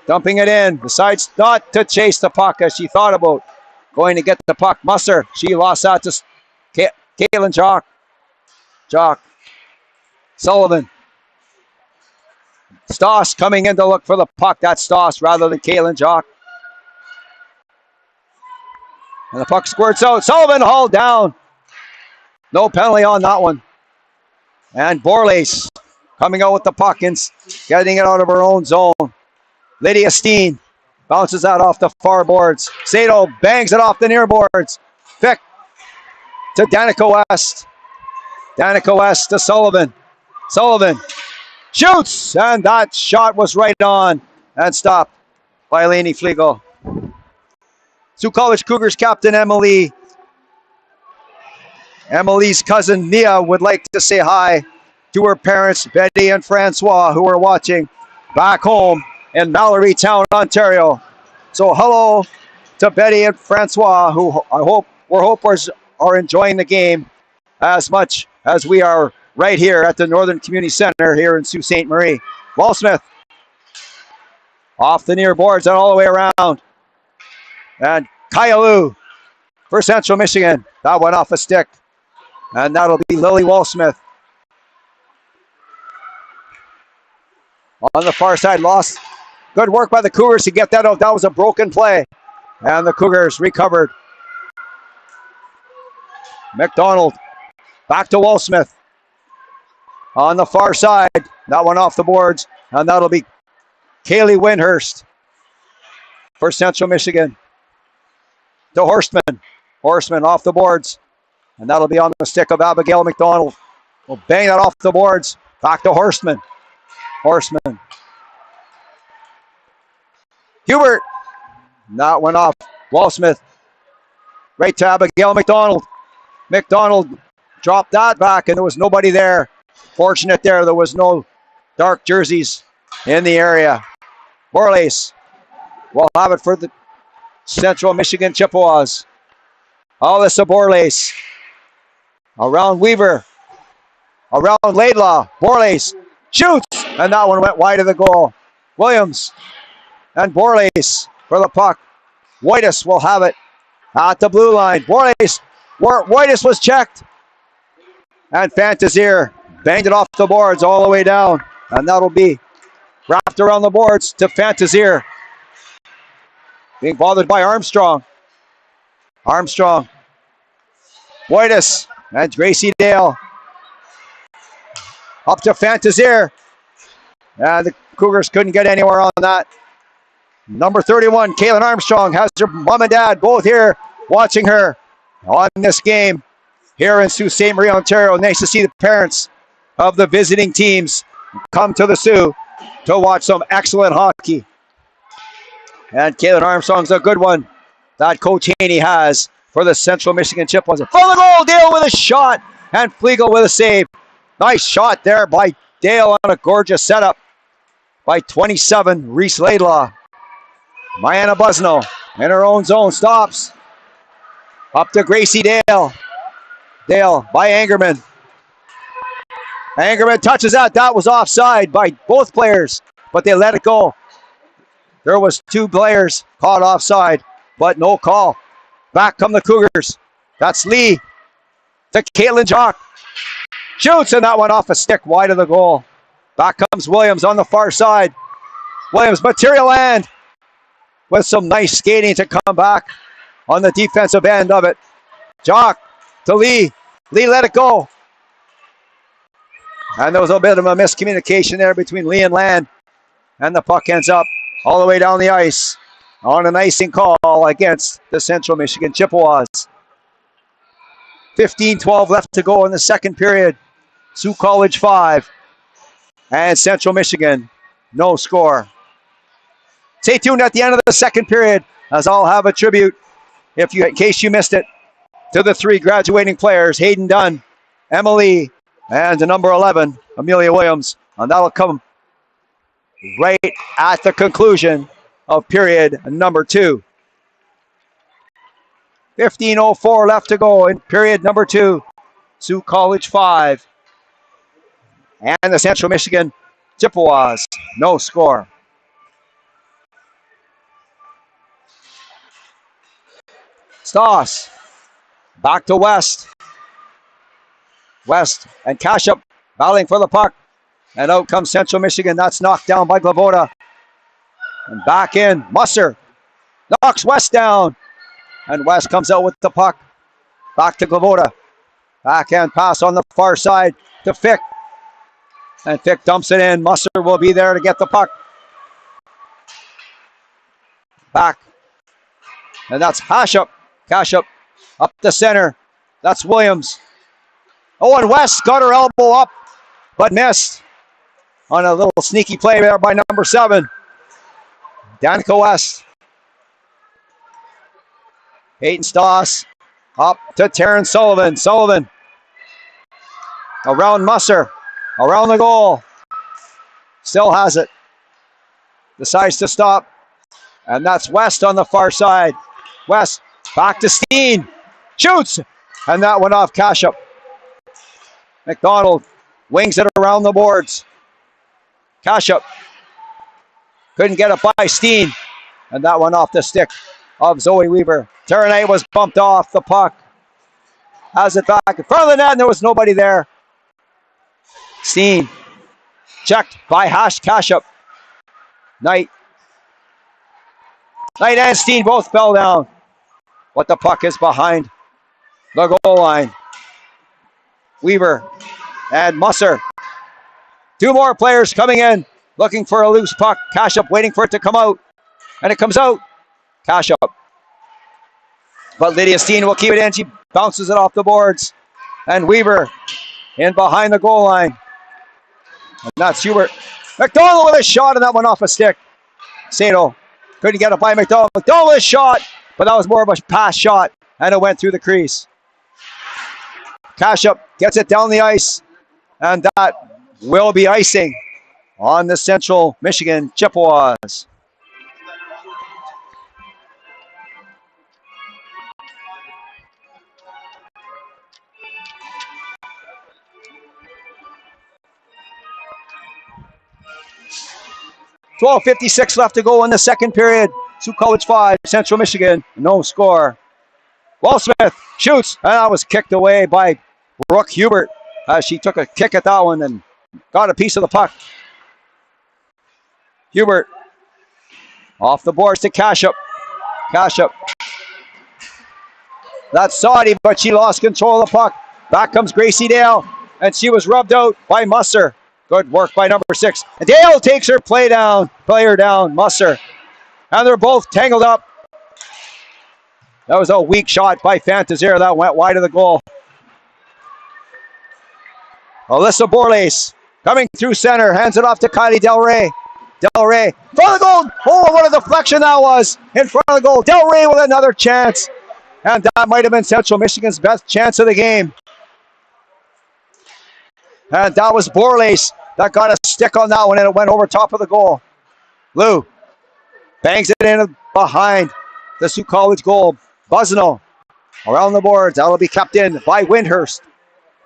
Speaker 1: dumping it in. Decides not to chase the puck as she thought about going to get the puck. Musser, she lost that to Caitlin Jock. Jock. Sullivan. Stoss coming in to look for the puck. That's Stoss rather than Caitlin Jock. And the puck squirts out. Sullivan hauled down. No penalty on that one. And Borlace coming out with the puck and getting it out of her own zone. Lydia Steen bounces that off the far boards. Sato bangs it off the near boards. Fick to Danica West. Danica West to Sullivan. Sullivan shoots, and that shot was right on and stopped by Lainey Flegel. Sault College Cougars captain Emily. Emily's cousin Nia would like to say hi to her parents, Betty and Francois, who are watching back home in Mallorytown, Ontario. So hello to Betty and Francois, who we're hopers are enjoying the game as much as we are right here at the Northern Community Centre here in Sault Ste. Marie. Walsmith off the near boards and all the way around. And Kaialoo for Central Michigan. That went off a stick. And that'll be Lily Walsmith. On the far side, lost. Good work by the Cougars to get that out. That was a broken play. And the Cougars recovered. McDonald back to Walsmith. On the far side, that one off the boards. And that'll be Kaylee Windhurst for Central Michigan. To Horstman. Horstman off the boards. And that'll be on the stick of Abigail McDonald. We'll bang that off the boards. Back to Horstman. Horstman. Hubert. That went off. Walsmith. Right to Abigail McDonald. McDonald dropped that back and there was nobody there. Fortunate there was no dark jerseys in the area. Borlace will have it for the Central Michigan Chippewas. Alyssa Borlace. Around Weaver. Around Laidlaw. Borlace shoots. And that one went wide of the goal. Williams and Borlace for the puck. Whitus will have it at the blue line. Borlace. Whitus was checked. And Fantazier banged it off the boards all the way down. And that'll be wrapped around the boards to Fantazier. Being bothered by Armstrong. Armstrong Boydus and Gracie Dale. Up to Fantazier. And the Cougars couldn't get anywhere on that. Number 31, Kaylin Armstrong, has her mom and dad both here watching her on this game here in Sault Ste. Marie, Ontario. Nice to see the parents of the visiting teams come to the Sioux to watch some excellent hockey. And Kaylin Armstrong's a good one that Coach Haney has for the Central Michigan Chippewas. For the goal, Dale with a shot and Flegel with a save. Nice shot there by Dale on a gorgeous setup by 27, Reese Laidlaw. Mariana Busno in her own zone stops. Up to Gracie Dale. Dale by Angerman. Angerman touches that. That was offside by both players, but they let it go. There was 2 players caught offside, but no call. Back come the Cougars. That's Lee to Caitlin Jock. Shoots, and that went off a stick wide of the goal. Back comes Williams on the far side. Williams, material land with some nice skating to come back on the defensive end of it. Jock to Lee. Lee let it go. And there was a bit of a miscommunication there between Lee and Land. And the puck ends up all the way down the ice on an icing call against the Central Michigan Chippewas. 15-12 left to go in the second period. Sioux College 5 and Central Michigan no score. Stay tuned at the end of the second period as I'll have a tribute, in case you missed it, to the 3 graduating players, Hayden Dunn, Emily, and the number 11, Amelia Williams. And that'll come right at the conclusion of period number 2. 15:04 left to go in period number 2. Sioux College 5 and the Central Michigan Chippewas no score. Stoss back to West. West and Kashup battling for the puck. And out comes Central Michigan. That's knocked down by Glavoda. And back in. Musser knocks West down. And West comes out with the puck. Back to Glavoda. Backhand pass on the far side to Fick. And Fick dumps it in. Musser will be there to get the puck. Back. And that's Kashup. Kashup up the center. That's Williams. Oh, and West got her elbow up, but missed on a little sneaky play there by number 7. Danica West. Peyton Stoss up to Terrence Sullivan. Sullivan around Musser. Around the goal. Still has it. Decides to stop. And that's West on the far side. West back to Steen. Shoots. And that went off Kashup. McDonald wings it around the boards. Kashup couldn't get it by Steen. And that went off the stick of Zoe Weaver. Terranay was bumped off the puck. Has it back in front of the net, and there was nobody there. Steen checked by Kashup. Knight and Steen both fell down. But the puck is behind the goal line. Weaver and Musser. 2 more players coming in, looking for a loose puck. Kashup waiting for it to come out. And it comes out. Kashup. But Lydia Steen will keep it in. She bounces it off the boards. And Weaver in behind the goal line. And that's Hubert. McDonald with a shot, and that went off a stick. Sato couldn't get it by McDonald. McDonald with a shot, but that was more of a pass shot, and it went through the crease. Kashup gets it down the ice, and that will be icing on the Central Michigan Chippewas. .56 left to go in the second period. Sioux College 5, Central Michigan, no score. Wallsmith shoots, and that was kicked away by Brooke Hubert as she took a kick at that one and got a piece of the puck. Hubert off the boards to Kashup. Kashup That's Saudi, but she lost control of the puck. Back comes Gracie Dale, and she was rubbed out by Musser. Good work by number 6. And Dale takes her player down, Musser. And they're both tangled up. That was a weak shot by Fantazier. That went wide of the goal. Alyssa Borlace coming through center, hands it off to Kylie Del Rey. Del Rey, in front of the goal. Oh, what a deflection that was. In front of the goal. Del Rey with another chance. And that might have been Central Michigan's best chance of the game. And that was Borlace that got a stick on that one, and it went over top of the goal. Lou bangs it in behind the Sault College goal. Buzzino around the boards. That'll be kept in by Windhurst,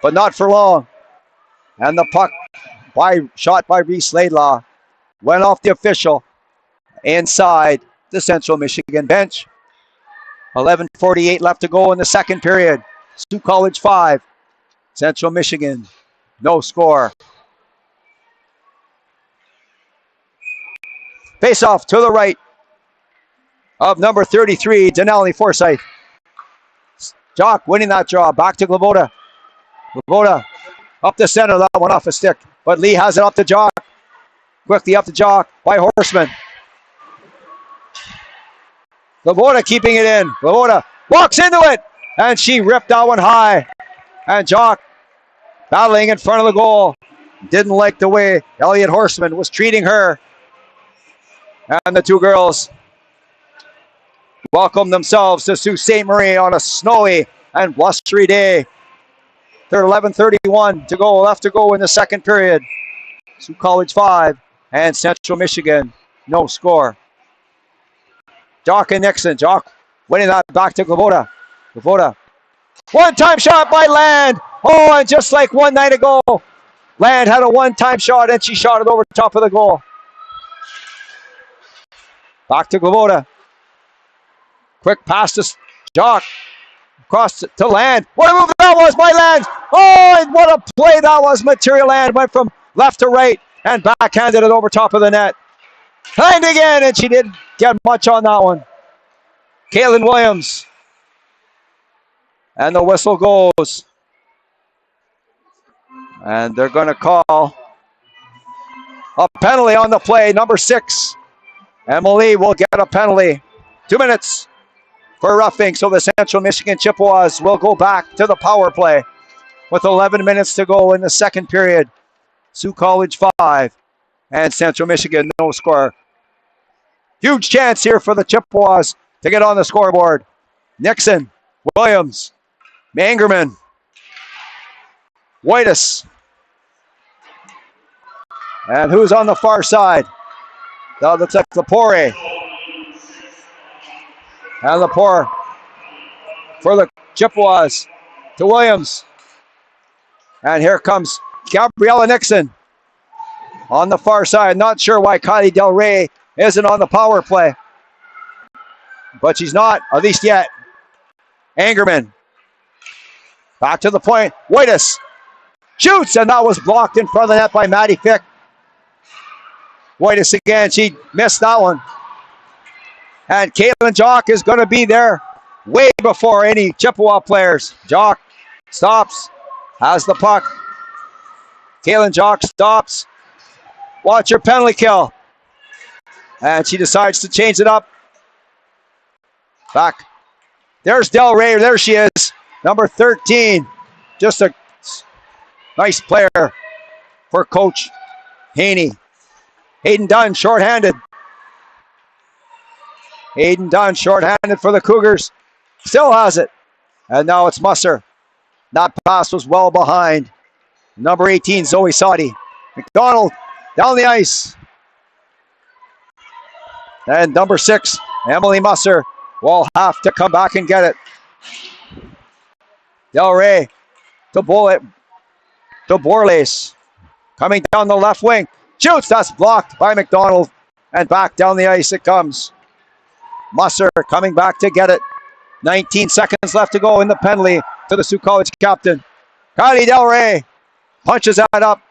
Speaker 1: but not for long. And the puck shot by Reese Laidlaw went off the official inside the Central Michigan bench. 11:48 left to go in the second period. Sault College 5, Central Michigan no score. Face off to the right of number 33, Denali Forsyth. Jock winning that draw. Back to Glavoda. Glavoda up the center. That one off a stick. But Lee has it up to Jock. Quickly up to Jock by Horseman. Glavoda keeping it in. Glavoda walks into it. And she ripped that one high. And Jock battling in front of the goal. Didn't like the way Elliot Horseman was treating her. And the two girls welcome themselves to Sault Ste. Marie on a snowy and blustery day. They're 11:31 to go, left to go in the second period. Sault College 5 and Central Michigan no score. Jock and Nixon. Jock winning that back to Glavoda. Glavoda. One-time shot by Land. Oh, and just like one night ago, Land had a one-time shot and she shot it over the top of the goal. Back to Glavoda. Quick pass to Jock. Across to Land. What a move that was by Land. Oh, and what a play that was. Material Land went from left to right and backhanded it over top of the net. Land again, and she didn't get much on that one. Kaylin Williams. And the whistle goes. And they're going to call a penalty on the play. Number 6, Emily will get a penalty. 2 minutes for roughing. So the Central Michigan Chippewas will go back to the power play with 11 minutes to go in the second period. Sault College 5 and Central Michigan no score. Huge chance here for the Chippewas to get on the scoreboard. Nixon, Williams, Mangerman, Whitus. And who's on the far side? That looks like Lepore. And Lepore for the Chippewas to Williams. And here comes Gabriella Nixon on the far side. Not sure why Kylie Del Rey isn't on the power play. But she's not, at least yet. Angerman. Back to the point. Whitus shoots, and that was blocked in front of the net by Maddie Fick. Whitus again, she missed that one. And Caitlin Jock is going to be there way before any Chippewa players. Jock stops, has the puck. Caitlin Jock stops. Watch her penalty kill. And she decides to change it up. Back. There's Del Rey. There she is. Number 13. Just a nice player for Coach Haney. Hayden Dunn, shorthanded. Hayden Dunn, shorthanded for the Cougars. Still has it. And now it's Musser. That pass was well behind. Number 18, Zoe Sadi. McDonald down the ice. And number 6, Emily Musser, will have to come back and get it. Del Rey to Borlace. Coming down the left wing. Shoots, that's blocked by McDonald. And back down the ice it comes. Musser coming back to get it. 19 seconds left to go in the penalty to the Sault College captain. Kylie Del Rey punches that up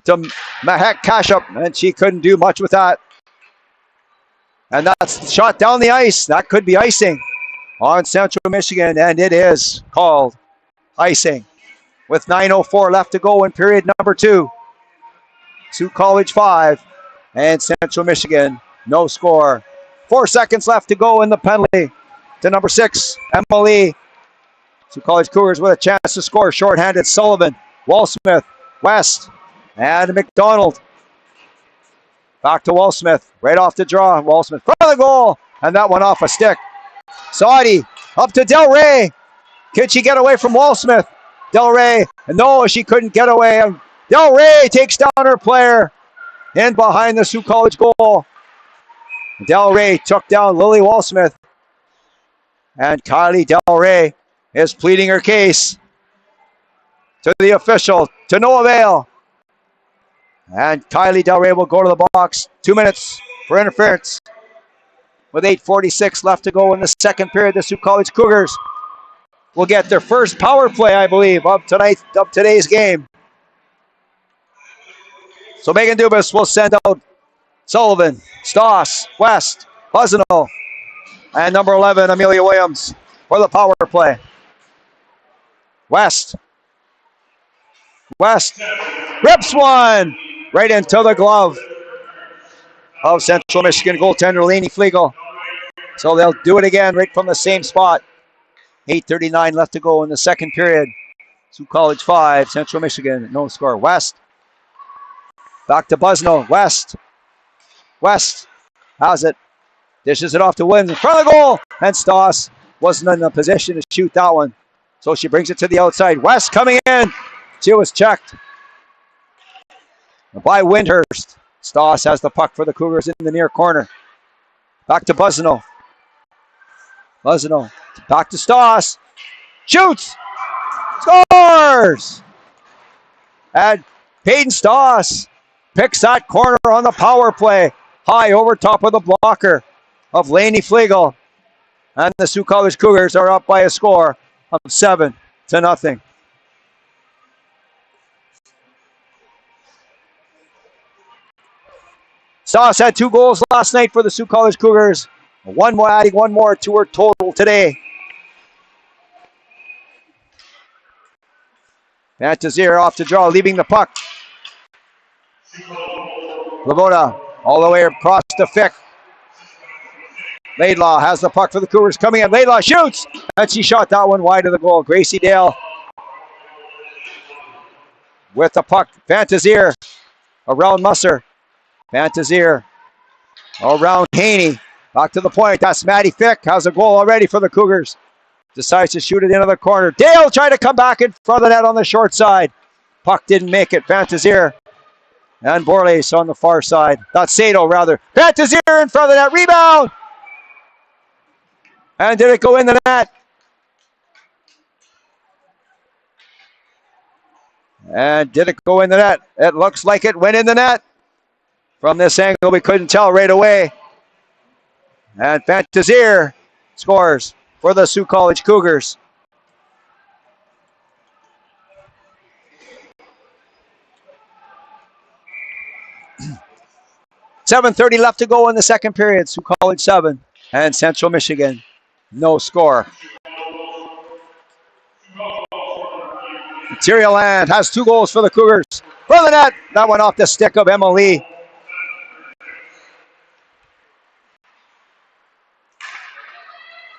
Speaker 1: to Mahek Kashup, and she couldn't do much with that. And that's shot down the ice. That could be icing. on Central Michigan, and it is called icing. With 9:04 left to go in period number 2. Sault College 5 and Central Michigan no score. 4 seconds left to go in the penalty to number 6, Emily. Sault College Cougars with a chance to score. Shorthanded Sullivan, Walsmith, West, and McDonald. Back to Walsmith, right off the draw. Walsmith front of the goal, and that one off a stick. Saudi up to Del Rey. Can she get away from Walsmith? Del Rey, no, she couldn't get away. Del Rey takes down her player in behind the Sault College goal. Del Rey took down Lily Walsmith. And Kylie Del Rey is pleading her case to the official, to no avail. And Kylie Del Rey will go to the box. 2 minutes for interference. With 8:46 left to go in the second period, the Sault College Cougars will get their first power play, I believe, of today's game. So Megan Dubas will send out Sullivan, Stoss, West, Buzzino, and number 11, Amelia Williams, for the power play. West rips one right into the glove of Central Michigan goaltender Lainey Flegel. So they'll do it again right from the same spot. 8:39 left to go in the second period. Sault College 5, Central Michigan, no score. West. Back to Buzzino. West has it. Dishes it off to Williams in front of the goal. And Stoss wasn't in a position to shoot that one. So she brings it to the outside. West coming in. She was checked by Windhurst. Stoss has the puck for the Cougars in the near corner. Back to Buzzino. Back to Stoss. Shoots. Scores. And Peyton Stoss picks that corner on the power play. High over top of the blocker of Lainey Flegel. And the Sault College Cougars are up by a score of 7-0. Stoss had 2 goals last night for the Sault College Cougars. Adding one more to her total today. Fantazier off to draw, leaving the puck. Lavoda all the way across to Fick. Laidlaw has the puck for the Cougars coming in. Laidlaw shoots, and she shot that one wide of the goal. Gracie Dale with the puck. Fantazier around Musser. Fantazier around Haney. Back to the point. That's Maddie Fick. Has a goal already for the Cougars. Decides to shoot it into the corner. Dale tried to come back in front of the net on the short side. Puck didn't make it. Fantazier and Borlace on the far side. That's Sato, rather. Fantazier in front of the net. Rebound! And did it go in the net? And did it go in the net? It looks like it went in the net. From this angle, we couldn't tell right away. And Fantazier scores for the Sault College Cougars. $7:30 left to go in the second period. Sault College 7 and Central Michigan no score. Material Land has 2 goals for the Cougars. For the net, that one off the stick of Emily.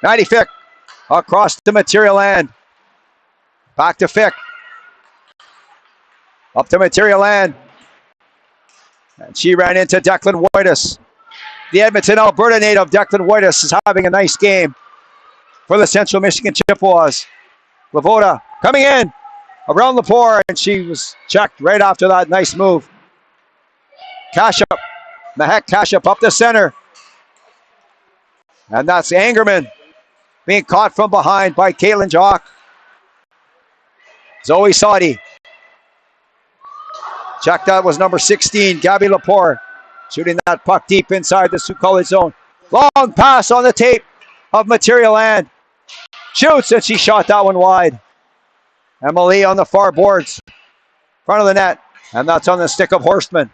Speaker 1: Maddie Fick across the Material Land. Back to Fick. Up to Material Land. And she ran into Declan Wojtas. The Edmonton, Alberta native Declan Wojtas is having a nice game for the Central Michigan Chippewas. Lavoda coming in around the pour, and she was checked right after that nice move. Kashup, Mahek Kashup up the center. And that's Angerman being caught from behind by Caitlin Jock. Zoe Saudi. Check, that was number 16, Gabby Laporte, shooting that puck deep inside the Sault College zone. Long pass on the tape of Material Land. Shoots, and she shot that one wide. Emily on the far boards, front of the net, and that's on the stick of Horstman.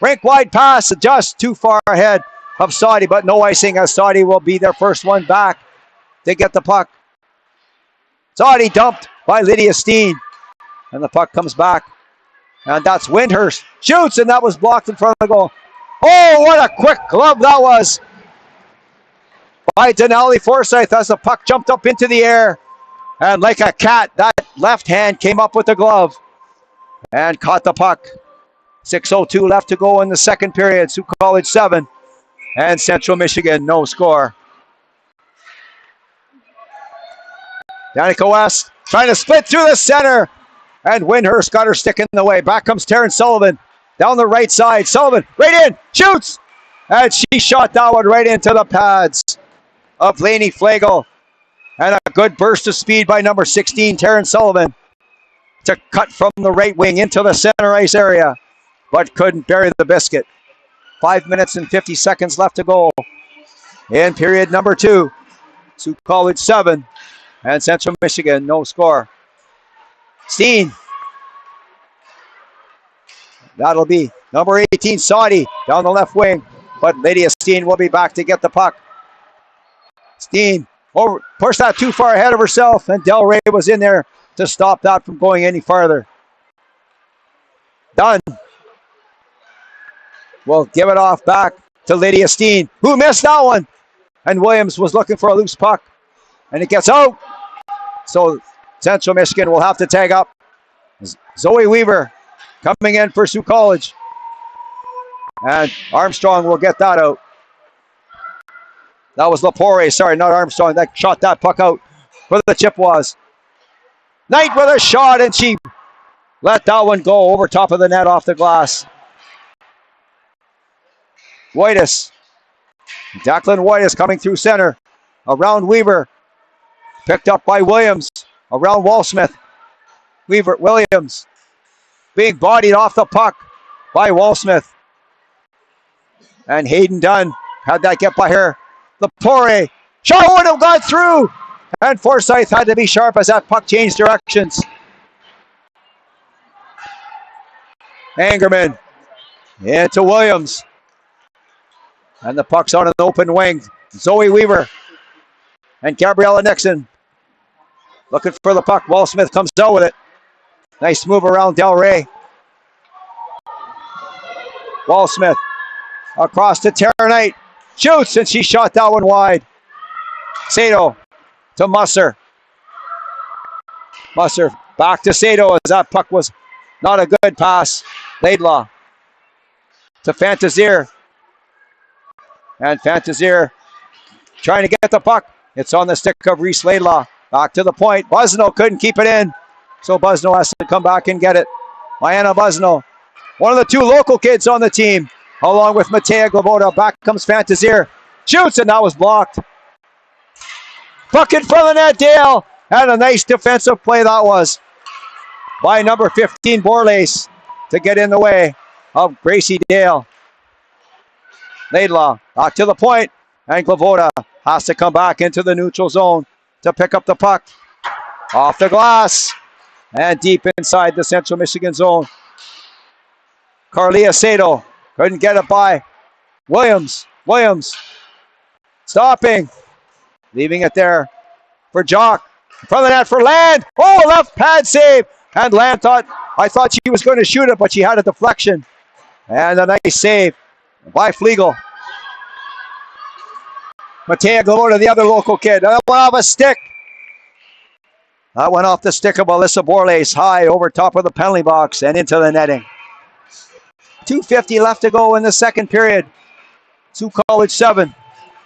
Speaker 1: Rink wide pass, just too far ahead of Saudi, but no icing as Saudi will be their first one back to get the puck. Saudi dumped by Lydia Steen, and the puck comes back. And that's Windhurst. Shoots, and that was blocked in front of the goal. Oh, what a quick glove that was by Denali Forsyth as the puck jumped up into the air. And like a cat, that left hand came up with the glove and caught the puck. 6:02 left to go in the second period. Sault College 7 and Central Michigan no score. Danica West trying to split through the center. And Windhurst got her stick in the way. Back comes Taryn Sullivan down the right side. Sullivan right in, shoots. And she shot that one right into the pads of Lainey Flegel. And a good burst of speed by number 16, Taryn Sullivan, to cut from the right wing into the center ice area, but couldn't bury the biscuit. 5 minutes and 50 seconds left to go in period number 2. Sault College 7 and Central Michigan no score. Steen. That'll be number 18, Saudi, down the left wing, but Lydia Steen will be back to get the puck. Steen pushed that too far ahead of herself, and Del Rey was in there to stop that from going any farther. Dunn will give it off back to Lydia Steen, who missed that one. And Williams was looking for a loose puck, and it gets out. So Central Michigan will have to tag up. Zoe Weaver coming in for Sault College. And Armstrong will get that out. That was Lepore, sorry, not Armstrong, that shot that puck out where the Chippewas. Knight with a shot, and she let that one go over top of the net off the glass. Whitus. Declan Whitus coming through center. Around Weaver. Picked up by Williams. Around Walsmith. Williams. Being bodied off the puck by Walsmith. And Hayden Dunn had that get by her. Lepore. Shot would have gone through. And Forsyth had to be sharp as that puck changed directions. Angerman into Williams. And the puck's on an open wing. Zoe Weaver and Gabriella Nixon looking for the puck. Walsmith comes out with it. Nice move around Del Rey. Walsmith across to Tara Knight. Shoots, and she shot that one wide. Sato to Musser. Musser back to Sato as that puck was not a good pass. Laidlaw to Fantazier. And Fantazier trying to get the puck. It's on the stick of Reese Laidlaw. Back to the point. Busno couldn't keep it in. So Busno has to come back and get it. Diana Busno, one of the two local kids on the team, along with Matea Glavoda. Back comes Fantazier. Shoots, and that was blocked. Puck in front of the net, Dale. And a nice defensive play that was by number 15, Borlace, to get in the way of Gracie Dale. Laidlaw back to the point, and Glavoda has to come back into the neutral zone to pick up the puck. Off the glass and deep inside the Central Michigan zone. Carlia Sato couldn't get it by Williams. Williams stopping, leaving it there for Jock. In front of the net for Land. Oh, left pad save. And Land I thought she was going to shoot it, but she had a deflection. And a nice save by Flegel. Matea Glavoda, the other local kid. That went off a stick. That went off the stick of Alyssa Borlace, high over top of the penalty box and into the netting. 2:50 left to go in the second period. Sault College 7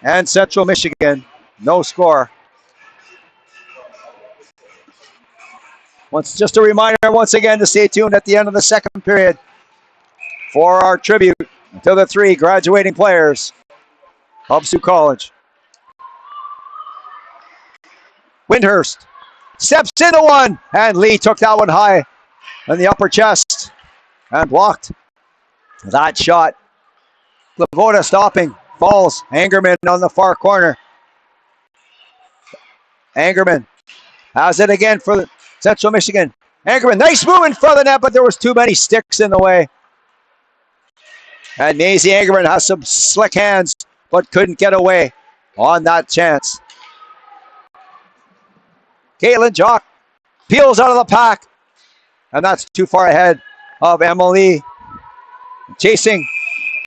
Speaker 1: and Central Michigan no score. Just a reminder once again to stay tuned at the end of the second period for our tribute to the 3 graduating players of Sault College. Windhurst steps into one, and Lee took that one high in the upper chest and blocked that shot. Glavoda stopping, falls. Angerman on the far corner. Angerman has it again for Central Michigan. Angerman, nice move in front of the net, but there was too many sticks in the way. And Maisie Angerman has some slick hands but couldn't get away on that chance. Caitlin Jock peels out of the pack, and that's too far ahead of Emily. Chasing.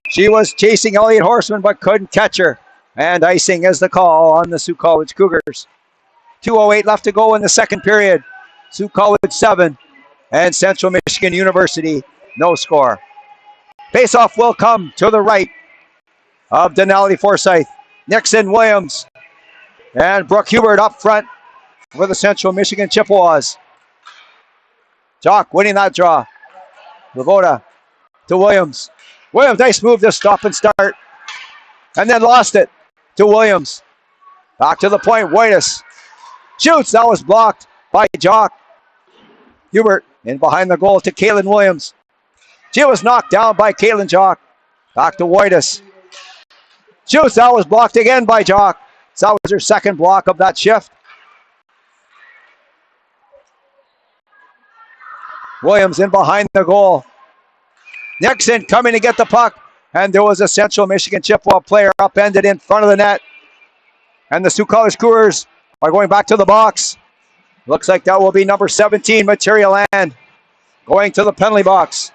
Speaker 1: She was chasing Elliot Horseman, but couldn't catch her. And icing is the call on the Sault College Cougars. 2:08 left to go in the second period. Sault College 7 and Central Michigan University no score. Face-off will come to the right of Denali Forsyth. Nixon Williams and Brooke Hubert up front for the Central Michigan Chippewas. Jock winning that draw. Lavoda to Williams. Williams, nice move to stop and start. And then lost it to Williams. Back to the point, Whitus shoots. That was blocked by Jock. Hubert in behind the goal to Caitlin Williams. She was knocked down by Caitlin Jock. Back to Whitus. Shoots. That was blocked again by Jock. So that was her second block of that shift. Williams in behind the goal. Nixon coming to get the puck. And there was a Central Michigan Chippewa player upended in front of the net. And the Sault College Cougars are going back to the box. Looks like that will be number 17, Materia Land, going to the penalty box.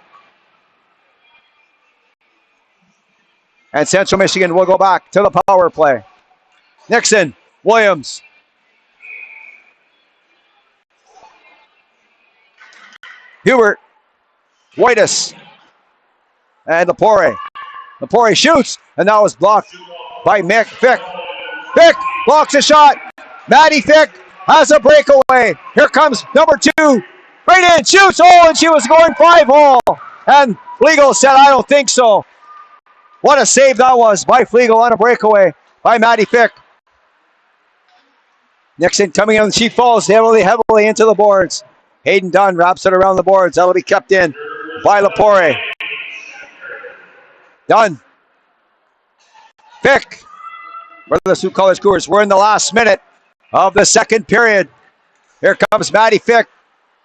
Speaker 1: And Central Michigan will go back to the power play. Nixon, Williams. Hubert, Whitus, and Lepore. Lepore shoots, and that was blocked by Mick Fick. Fick blocks a shot. Maddie Fick has a breakaway. Here comes number 2. Right in, shoots. Oh, and she was going 5-hole. And Flegel said, I don't think so. What a save that was by Flegel on a breakaway by Maddie Fick. Nixon coming in, she falls heavily into the boards. Hayden Dunn wraps it around the boards. That'll be kept in by Lepore. Dunn. Fick. For the Sault College Cougars. We're in the last minute of the second period. Here comes Maddie Fick.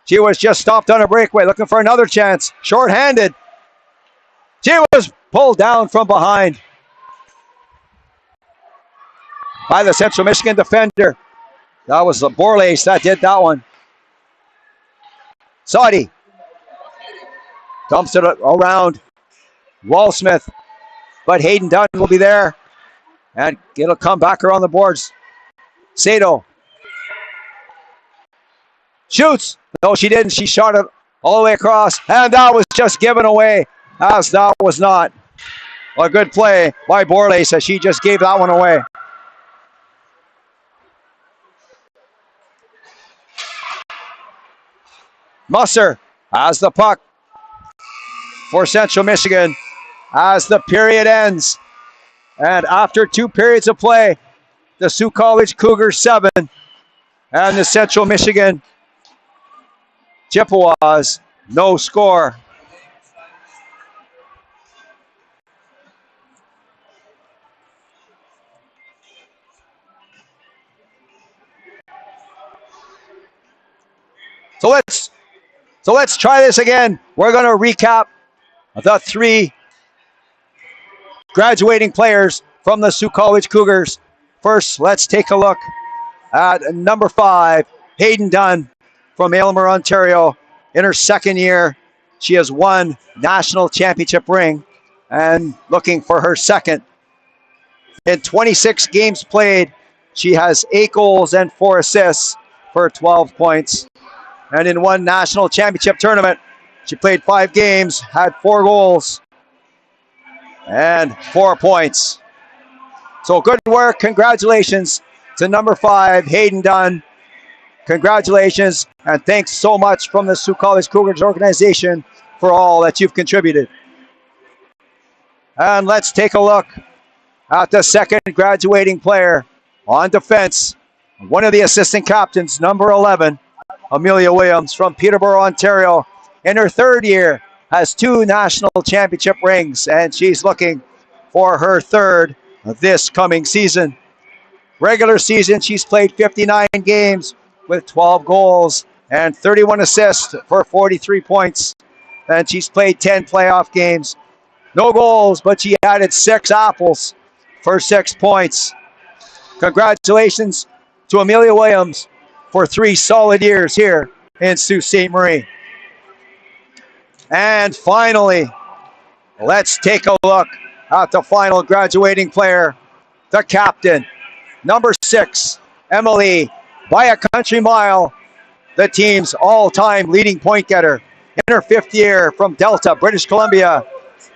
Speaker 1: She was just stopped on a breakaway, looking for another chance. Short-handed. She was pulled down from behind by the Central Michigan defender. That was the Borlace that did that one. Saudi dumps it around Wallsmith, but Hayden Dunn will be there, and it'll come back around the boards. Sato shoots. No, she didn't. She shot it all the way across, and that was just given away, as that was not a good play by Borlace, as she just gave that one away. Musser has the puck for Central Michigan as the period ends. And after 2 periods of play, the Sault College Cougars 7 and the Central Michigan Chippewas no score. So let's try this again. We're going to recap the 3 graduating players from the Sault College Cougars. First, let's take a look at number 5, Hayden Dunn from Aylmer, Ontario. In her second year, she has 1 national championship ring and looking for her second. In 26 games played, she has 8 goals and 4 assists for 12 points. And in 1 national championship tournament, she played 5 games, had 4 goals and 4 points. So good work. Congratulations to number 5, Hayden Dunn. Congratulations, and thanks so much from the Sault College Cougars organization for all that you've contributed. And let's take a look at the second graduating player on defense. One of the assistant captains, number 11, Amelia Williams from Peterborough, Ontario. In her third year, has 2 national championship rings, and she's looking for her third this coming season. Regular season, she's played 59 games with 12 goals and 31 assists for 43 points. And she's played 10 playoff games. No goals, but she added 6 apples for 6 points. Congratulations to Amelia Williams for 3 solid years here in Sault Ste. Marie. And finally, let's take a look at the final graduating player, the captain, number 6, Emily, by a country mile, the team's all-time leading point getter. In her 5th year from Delta, British Columbia,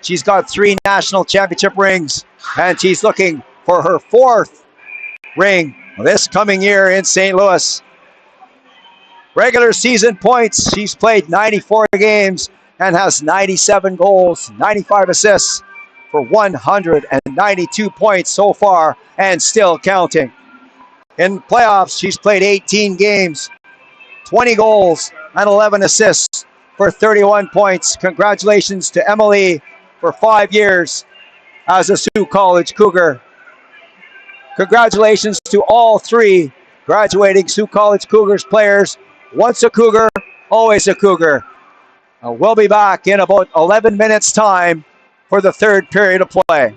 Speaker 1: she's got 3 national championship rings, and she's looking for her 4th ring this coming year in St. Louis. Regular season points, she's played 94 games and has 97 goals, 95 assists for 192 points so far and still counting. In playoffs, she's played 18 games, 20 goals, and 11 assists for 31 points. Congratulations to Emily for 5 years as a Sault College Cougar. Congratulations to all 3 graduating Sault College Cougars players. Once a Cougar, always a Cougar. We'll be back in about 11 minutes' time for the 3rd period of play.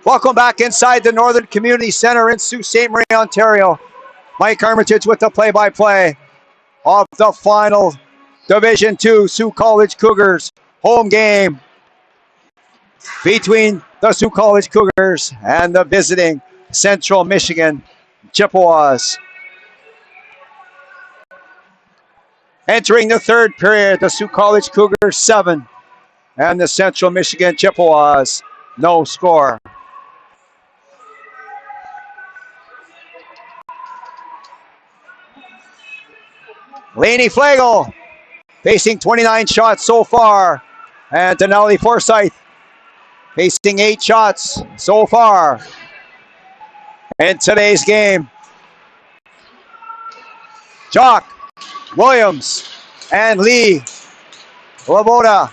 Speaker 1: Welcome back inside the Northern Community Centre in Sault Ste. Marie, Ontario. Mike Armitage with the play-by-play of the final Division II Sault College Cougars home game between the Sault College Cougars and the visiting Central Michigan Chippewas. Entering the third period, the Sault College Cougars 7 and the Central Michigan Chippewas no score. Lainey Flagel facing 29 shots so far, and Denali Forsyth facing 8 shots so far in today's game. Jock, Williams, and Lee Laboda.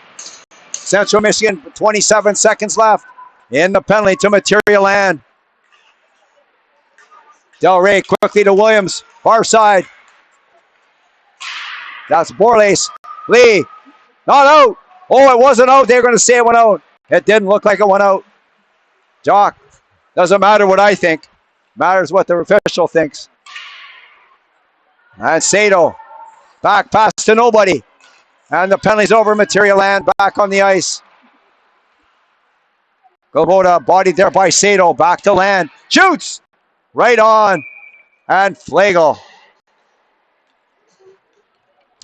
Speaker 1: Central Michigan, 27 seconds left in the penalty to material land. Del Rey quickly to Williams, far side. That's Borlace. Lee, not out. Oh, it wasn't out. They were going to say it went out. It didn't look like it went out. Jock, doesn't matter what I think. Matters what the official thinks. And Sato, back pass to nobody. And the penalty's over. Material land back on the ice. Goboda bodied there by Sato. Back to land. Shoots! Right on. And Flagel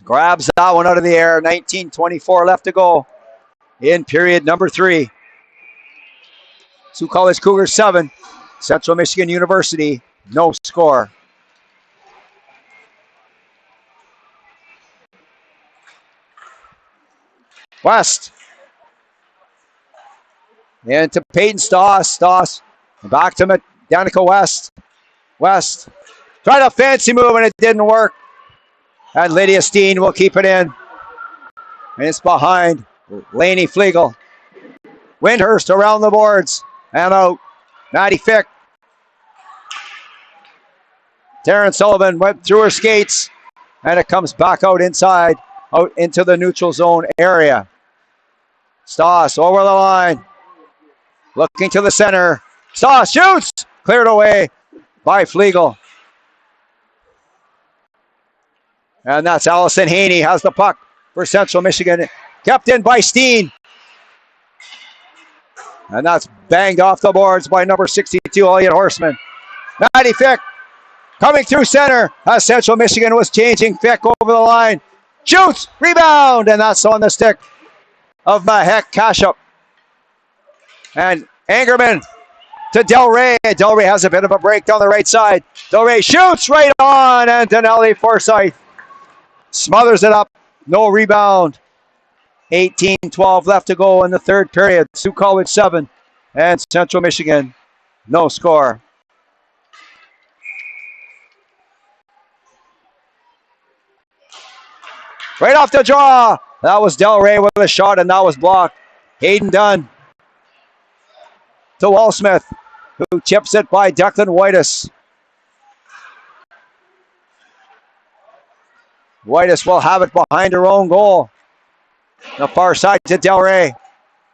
Speaker 1: grabs that one out of the air. 19:24 left to go in period number 3. Sault College Cougars 7. Central Michigan University no score. West. Into Peyton Stoss. Stoss back to Danica West. West tried a fancy move and it didn't work. And Lydia Steen will keep it in. And it's behind Lainey Flegel. Windhurst around the boards. And out. Maddie Fick. Taryn Sullivan went through her skates. And it comes back out inside. Out into the neutral zone area. Stoss over the line. Looking to the center. Stoss shoots! Cleared away by Flegel. And that's Allison Haney has the puck for Central Michigan. Kept in by Steen. And that's banged off the boards by number 62, Elliot Horseman. Maddie Fick coming through center as Central Michigan was changing. Fick over the line. Shoots! Rebound! And that's on the stick of Mahek Kashup. And Angerman to Del Rey. Del Rey has a bit of a break down the right side. Del Rey shoots right on, and Denali Forsyth smothers it up. No rebound. 18-12 left to go in the third period. Sault College 7 and Central Michigan no score. Right off the draw. That was Del Rey with a shot, and that was blocked. Hayden Dunn to Wallsmith, who chips it by Declan Whitus. Whitus will have it behind her own goal. The far side to Del Rey.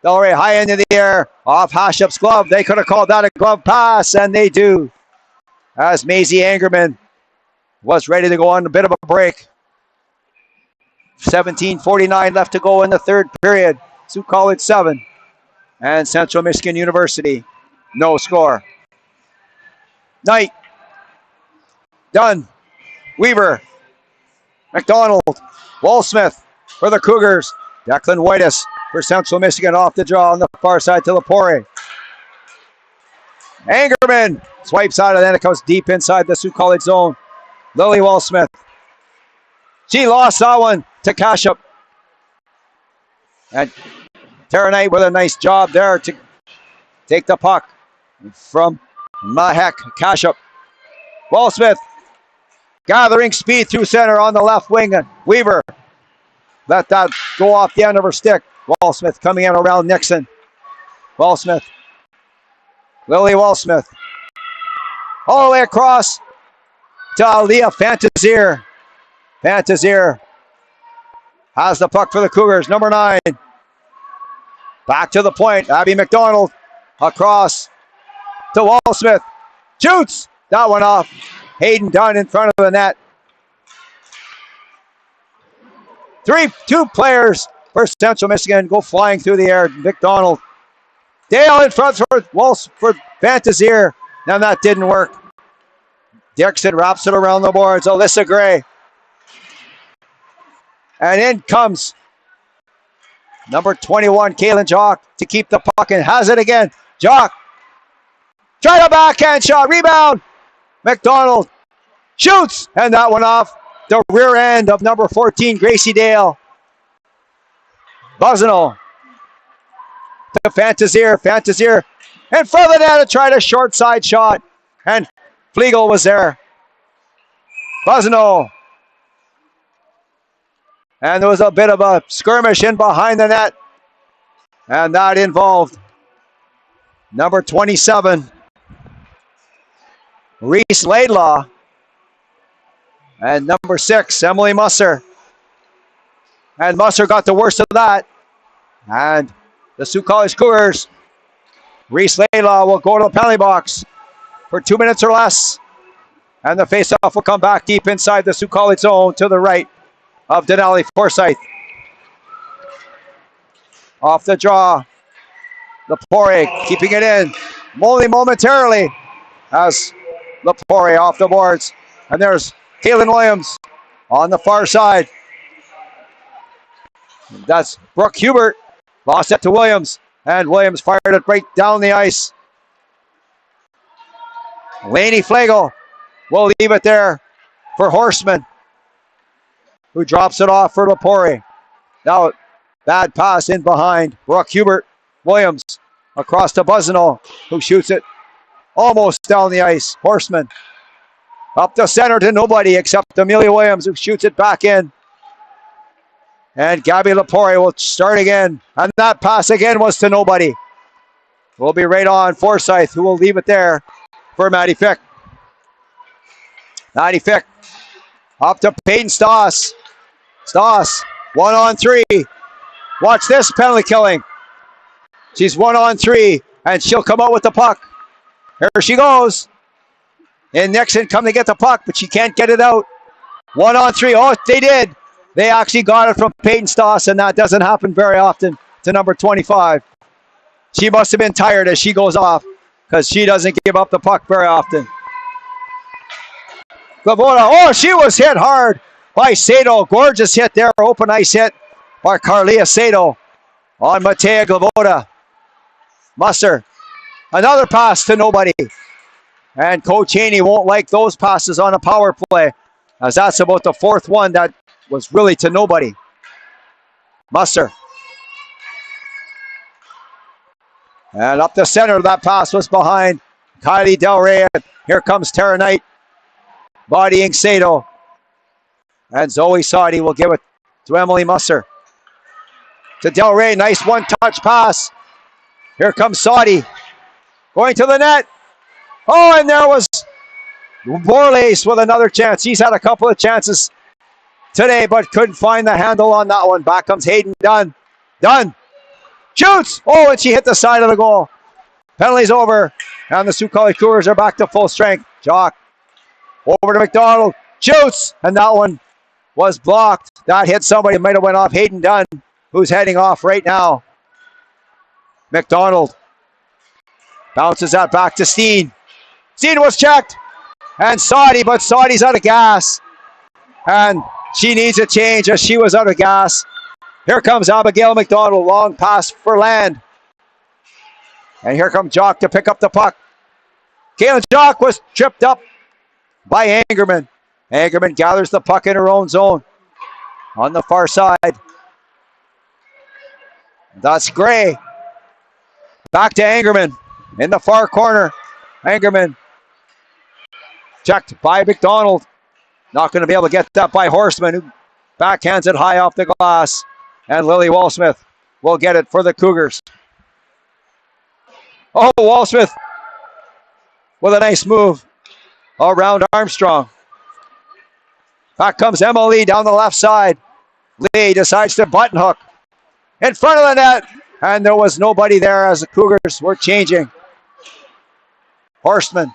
Speaker 1: Del Rey high into the air, off Hashup's glove. They could have called that a glove pass, and they do. As Maisie Angerman was ready to go on a bit of a break. 17:49 left to go in the third period. Sault College 7 and Central Michigan University no score. Knight, Dunn, Weaver, McDonald, Wallsmith for the Cougars. Declan Whitus for Central Michigan off the draw on the far side to Lepore. Angerman swipes out, and then it comes deep inside the Sault College zone. Lily Wallsmith. She lost that one to Kashup. And Tara Knight with a nice job there to take the puck from Mahek Kashup. Wallsmith gathering speed through center on the left wing. Weaver let that go off the end of her stick. Wallsmith coming in around Nixon. Wallsmith. Lily Wallsmith. All the way across to Leah Fantazier. Fantazier has the puck for the Cougars. Number 9. Back to the point. Abby McDonald across to Wall-Smith. Shoots. That one off. Hayden Dunn in front of the net. Two players for Central Michigan go flying through the air. McDonald. Dale in front for Fantazier. Now that didn't work. Dixon wraps it around the boards. Alyssa Gray. And in comes number 21, Kaylin Jock, to keep the puck and has it again. Jock. Try a backhand shot. Rebound. McDonald shoots. And that one off the rear end of number 14, Gracie Dale. Buzzino to Fantazier. Fantazier in front of the net to try a short side shot. And Flegel was there. Buzzino. And there was a bit of a skirmish in behind the net. And that involved number 27, Reese Laidlaw. And number 6, Emily Musser. And Musser got the worst of that. And the Sioux College Cougars, Reese Laidlaw will go to the penalty box for 2 minutes or less. And the faceoff will come back deep inside the Sioux College zone to the right of Denali Forsyth. Off the draw. Lepore keeping it in. Only momentarily as Lepore off the boards. And there's Kaylin Williams on the far side. That's Brooke Hubert. Lost it to Williams. And Williams fired it right down the ice. Lainey Flegel will leave it there for Horseman, who drops it off for Lepore. Now, bad pass in behind. Brooke Hubert. Williams across to Buzzino, who shoots it almost down the ice. Horseman up the center to nobody except Amelia Williams, who shoots it back in. And Gabby Lepore will start again. And that pass again was to nobody. Will be right on Forsyth, who will leave it there for Maddie Fick. Maddie Fick up to Peyton Stoss. Stoss, 1-on-3. Watch this penalty killing. She's 1-on-3, and she'll come out with the puck. Here she goes. And Nixon come to get the puck, but she can't get it out. 1-on-3. Oh, they did. They actually got it from Peyton Stoss, and that doesn't happen very often to number 25. She must have been tired as she goes off, because she doesn't give up the puck very often. Glavoda, oh, she was hit hard by Sato. Gorgeous hit there, open ice hit by Carlia Sato on Matea Glavoda. Musser, another pass to nobody. And Coach Haney won't like those passes on a power play, as that's about the fourth one that was really to nobody. Musser. And up the center, that pass was behind Kylie Del Rey. Here comes Tara Knight, bodying Sato. And Zoe Sadi will give it to Emily Musser. To Del Rey, nice one-touch pass. Here comes Sadi, going to the net. Oh, and there was Borlace with another chance. He's had a couple of chances today, but couldn't find the handle on that one. Back comes Hayden Dunn. Dunn shoots. Oh, and she hit the side of the goal. Penalty's over, and the Sioux College Cougars are back to full strength. Jock over to McDonald. Shoots, and that one was blocked. That hit somebody. It might have went off Hayden Dunn, who's heading off right now. McDonald bounces that back to Steen. Steen was checked. And Sadi, but Sadi's out of gas. And she needs a change as she was out of gas. Here comes Abigail McDonald. Long pass for Land. And here comes Jock to pick up the puck. Kaylin Jock was tripped up by Angerman. Angerman gathers the puck in her own zone on the far side. That's Gray. Back to Angerman in the far corner. Angerman checked by McDonald. Not going to be able to get that by Horseman, who backhands it high off the glass. And Lily Walsmith will get it for the Cougars. Oh, Walsmith with a nice move around Armstrong. Back comes Emma Lee down the left side. Lee decides to button hook in front of the net. And there was nobody there as the Cougars were changing. Horstman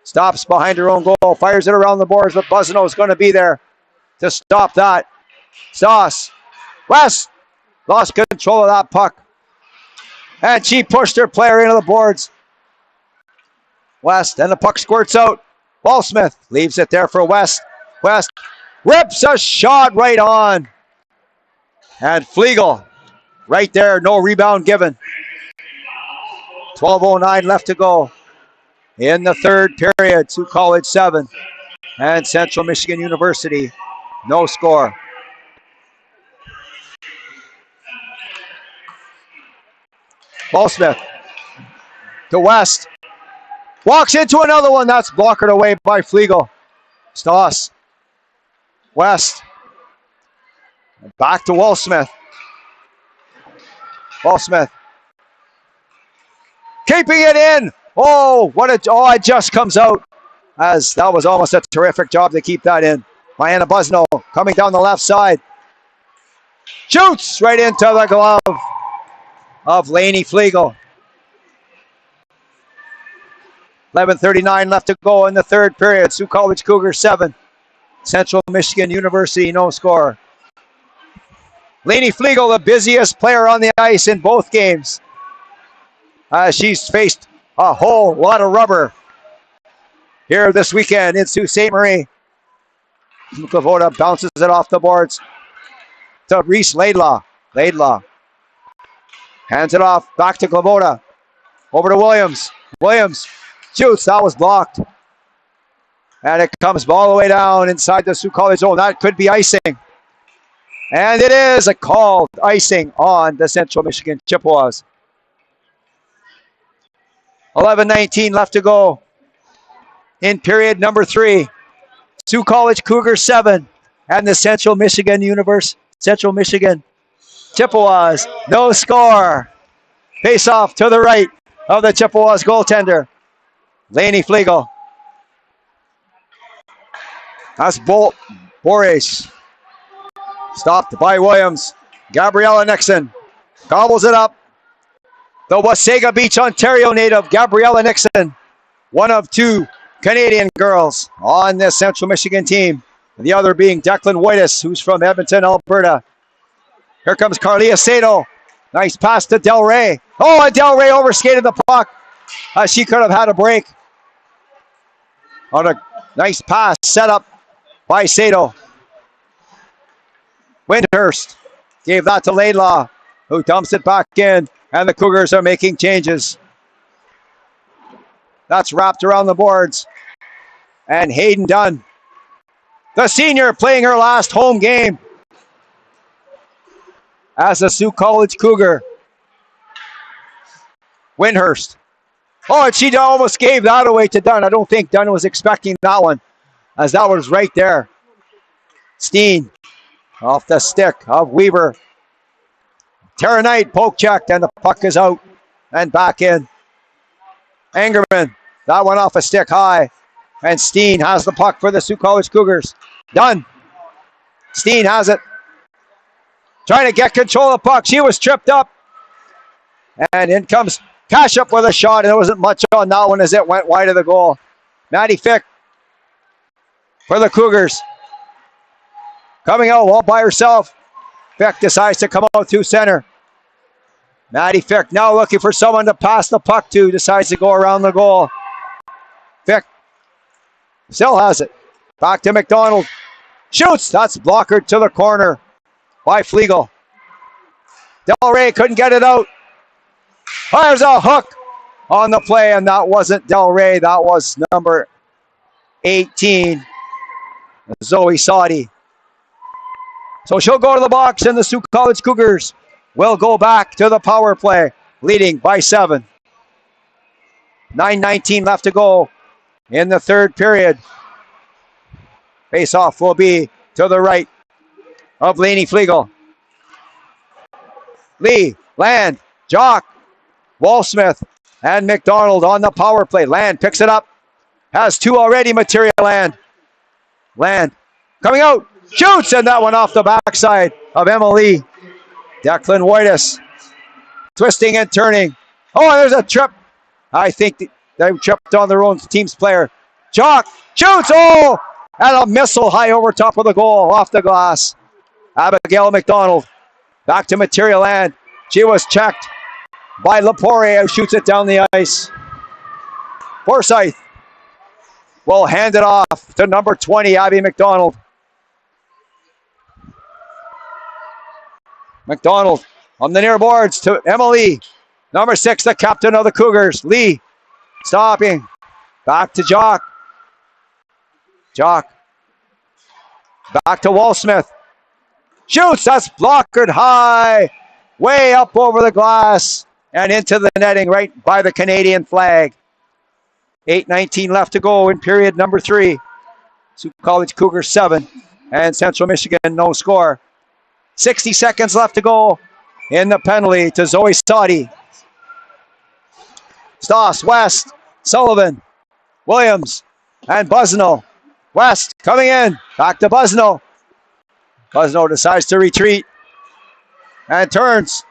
Speaker 1: stops behind her own goal, fires it around the boards, but Buzzino is going to be there to stop that. Sauce. West lost control of that puck. And she pushed her player into the boards. West, and the puck squirts out. Ballsmith leaves it there for West. West rips a shot right on. And Flegel right there, no rebound given. 12:09 left to go in the third period. Sault College 7 and Central Michigan University, no score. Ballsmith to West. Walks into another one. That's blocked away by Flegel. Stoss. West. Back to Wallsmith. Wallsmith. Keeping it in. Oh, it just comes out. As that was almost a terrific job to keep that in. Diana Buzzino coming down the left side. Shoots right into the glove of Lainey Flegel. 11:39 left to go in the third period. Sault College Cougars 7. Central Michigan University, no score. Lainey Flegel, the busiest player on the ice in both games. She's faced a whole lot of rubber here this weekend in Sault Ste. Marie. Klavoda bounces it off the boards to Reese Laidlaw. Laidlaw hands it off back to Klavoda. Over to Williams. Williams shoots. That was blocked. And it comes all the way down inside the Sault College zone. That could be icing. And it is a called icing on the Central Michigan Chippewas. 11:19 left to go in period number 3. Sault College Cougars 7 and the Central Michigan Chippewas, no score. Face off to the right of the Chippewas goaltender, Lainey Flegel. That's Boris. Stopped by Williams. Gabriella Nixon gobbles it up. The Wasaga Beach, Ontario native, Gabriella Nixon, one of 2 Canadian girls on this Central Michigan team. The other being Declan Whitus, who's from Edmonton, Alberta. Here comes Carlia Sato. Nice pass to Del Rey. Oh, and Del Rey overskated the puck. She could have had a break. On a nice pass set up by Sato. Windhurst gave that to Laidlaw, who dumps it back in, and the Cougars are making changes. That's wrapped around the boards. And Hayden Dunn, the senior, playing her last home game as a Sault College Cougar. Windhurst. Oh, and she almost gave that away to Dunn. I don't think Dunn was expecting that one, as that was right there. Steen off the stick of Weaver. Tara Knight poke checked, and the puck is out and back in. Angerman, that one off a stick high. And Steen has the puck for the Sault College Cougars. Done. Steen has it. Trying to get control of the puck. She was tripped up. And in comes Kashup with a shot. And there wasn't much on that one as it went wide of the goal. Maddie Fick for the Cougars. Coming out all by herself. Fick decides to come out to center. Maddie Fick now looking for someone to pass the puck to. Decides to go around the goal. Fick still has it. Back to McDonald. Shoots. That's blockered to the corner by Flegel. Del Rey couldn't get it out. There's a hook on the play, and that wasn't Del Rey. That was number 18, Zoe Soddy. So she'll go to the box, and the Sault College Cougars will go back to the power play, leading by 7. 9:19 left to go in the third period. Face-off will be to the right of Lainey Flegel. Lee, Land, Jock, Wallsmith, and McDonald on the power play. Land picks it up. Has 2 already, Materia Land. Land coming out. Shoots, and that one off the backside of Emily. Declan Whitus twisting and turning. Oh, there's a trip. I think They tripped on their own team's player. Jock shoots. Oh! And a missile high over top of the goal, off the glass. Abigail McDonald back to material land. She was checked by Lepore, who shoots it down the ice. Forsyth will hand it off to number 20, Abby McDonald. McDonald on the near boards to Emily. Number 6, the captain of the Cougars. Lee stopping. Back to Jock. Jock. Back to Walsmith. Shoots. That's blockered high. Way up over the glass. And into the netting right by the Canadian flag. 8:19 left to go in period number 3. Sault College Cougars 7. And Central Michigan no score. 60 seconds left to go in the penalty to Zoe Soddy. Stoss, West, Sullivan, Williams, and Busnell. West coming in. Back to Busnell. Busnell decides to retreat and turns.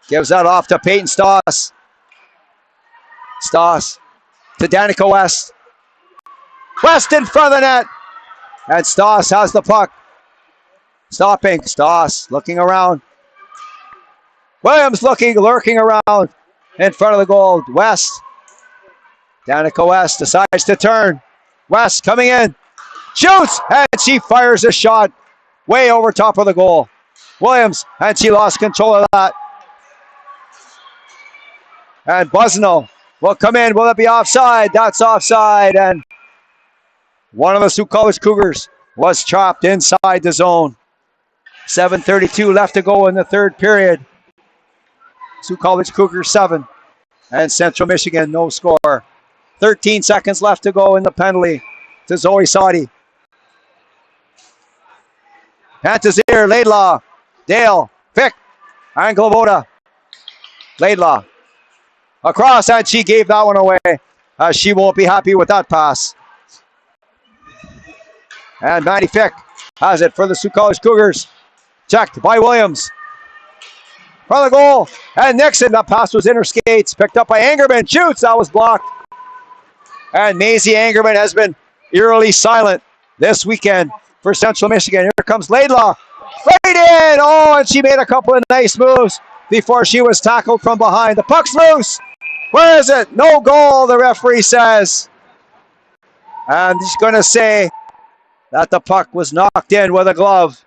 Speaker 1: Gives that off to Peyton Stoss. Stoss to Danica West. West in front of the net. And Stoss has the puck. Stopping. Stoss looking around. Williams lurking around in front of the goal. West. Danica West decides to turn. West coming in. Shoots. And she fires a shot way over top of the goal. Williams. And she lost control of that. And Busnell will come in. Will it be offside? That's offside. And one of the Sault College Cougars was trapped inside the zone. 7:32 left to go in the third period. Sault College Cougars 7 and Central Michigan no score. 13 seconds left to go in the penalty to Zoe Soddy. Pantazier, Laidlaw, Dale, Fick, and Glavoda. Laidlaw across, and she gave that one away. She won't be happy with that pass. And Maddie Fick has it for the Sault College Cougars. Checked by Williams. From the goal. And Nixon, that pass was in her skates. Picked up by Angerman. Shoots, that was blocked. And Maisie Angerman has been eerily silent this weekend for Central Michigan. Here comes Laidlaw. Right in! Oh, and she made a couple of nice moves before she was tackled from behind. The puck's loose. Where is it? No goal, the referee says. And he's going to say that the puck was knocked in with a glove.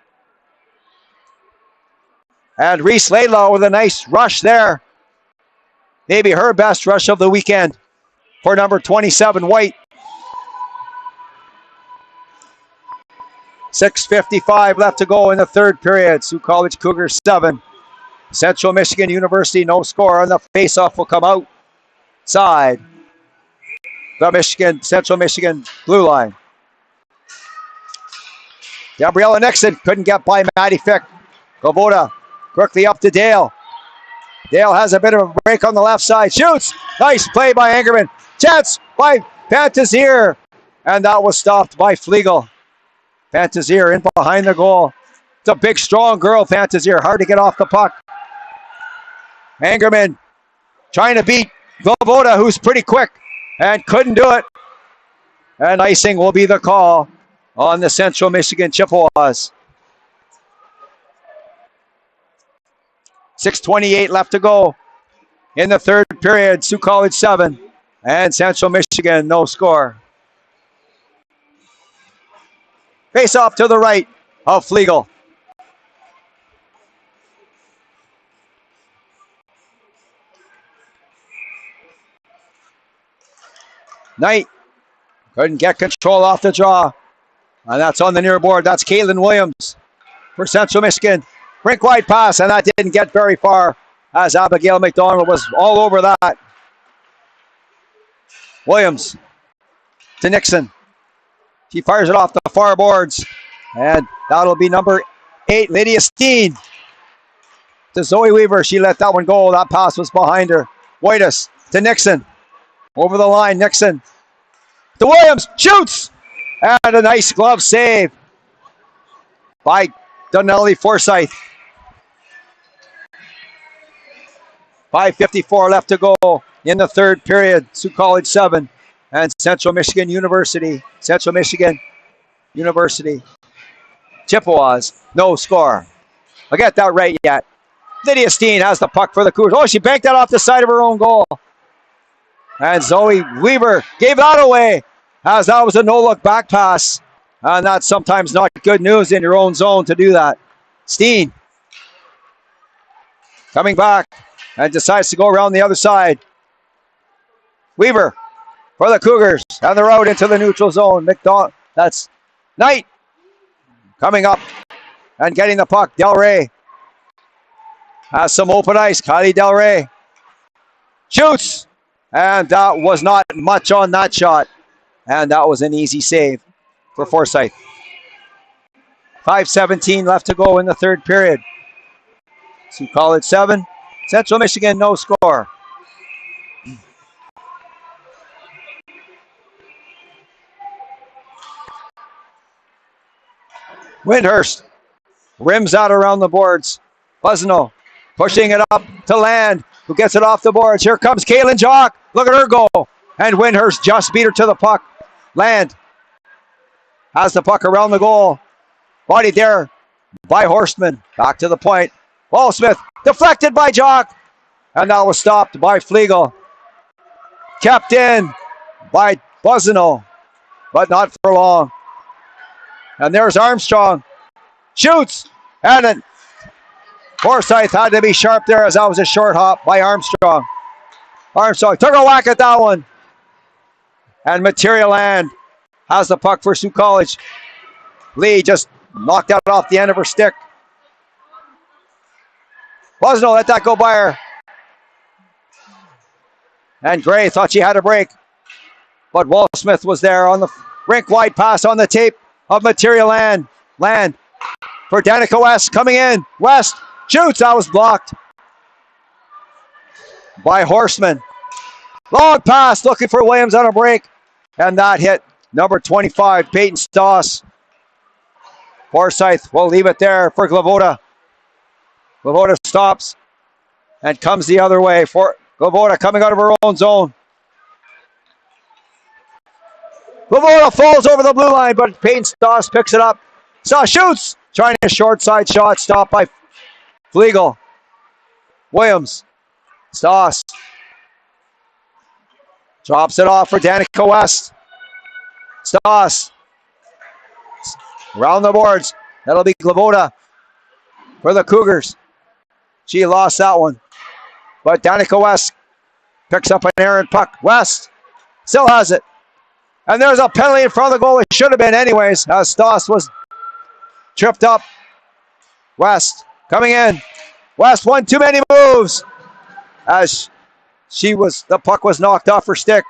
Speaker 1: And Reese Laidlaw with a nice rush there. Maybe her best rush of the weekend for number 27, White. 6:55 left to go in the third period. Sault College Cougars 7. Central Michigan University no score, and the faceoff will come outside the Central Michigan blue line. Gabriella Nixon couldn't get by Maddie Fick. Glavoda quickly up to Dale. Dale has a bit of a break on the left side. Shoots. Nice play by Angerman. Chance by Pantazier. And that was stopped by Flegel. Pantazier in behind the goal. It's a big, strong girl, Pantazier. Hard to get off the puck. Angerman trying to beat Glavoda, who's pretty quick, and couldn't do it. And icing will be the call on the Central Michigan Chippewas. 6:28 left to go in the third period. Sault College 7 and Central Michigan no score. Face off to the right of Flegel. Knight couldn't get control off the draw. And that's on the near board. That's Caitlin Williams for Central Michigan. Brink wide pass, and that didn't get very far as Abigail McDonald was all over that. Williams to Nixon. She fires it off the far boards. And that'll be number 8, Lydia Steen. To Zoe Weaver. She let that one go. That pass was behind her. Whitus to Nixon. Over the line, Nixon. To Williams. Shoots! And a nice glove save by Donnelly Forsyth. 5:54 left to go in the third period. Sault College 7 and Central Michigan University. Chippewas, no score. I'll get that right yet. Lydia Steen has the puck for the Cougars. Oh, she banked that off the side of her own goal. And Zoe Weaver gave that away as that was a no-look back pass. And that's sometimes not good news in your own zone to do that. Steen coming back and decides to go around the other side. Weaver for the Cougars and they're out into the neutral zone. That's Knight coming up and getting the puck. Del Rey has some open ice. Kylie Del Rey shoots. And that was not much on that shot. And that was an easy save for Forsyth. 5:17 left to go in the third period. Sault College 7. Central Michigan, no score. Windhurst rims out around the boards. Buzzino pushing it up to Land, who gets it off the boards. Here comes Kaylin Jock. Look at her go. And Windhurst just beat her to the puck. Land has the puck around the goal. Bodied there by Horstman. Back to the point. Ballsmith deflected by Jock. And that was stopped by Flegel. Kept in by Buzzino, but not for long. And there's Armstrong. Shoots. And then Forsyth had to be sharp there as that was a short hop by Armstrong. Armstrong took a whack at that one. And Material Land has the puck for Sault College. Lee just knocked that off the end of her stick. Buzzino let that go by her. And Gray thought she had a break. But Wall-Smith was there on the rink wide pass on the tape of Material Land. Land for Danica West coming in. West shoots. That was blocked by Horstman. Long pass looking for Williams on a break. And that hit number 25, Peyton Stoss. Forsyth will leave it there for Glavoda. Glavoda stops and comes the other way. For Glavoda coming out of her own zone. Glavoda falls over the blue line, but Peyton Stoss picks it up. Stoss shoots. Trying a short side shot. Stopped by Flegel. Williams. Stoss drops it off for Danica West. Stoss around the boards. That'll be Glavoda for the Cougars. She lost that one. But Danica West picks up an errant puck. West still has it. And there's a penalty in front of the goal. It should have been anyways, as Stoss was tripped up. West coming in. West won too many moves as the puck was knocked off her stick.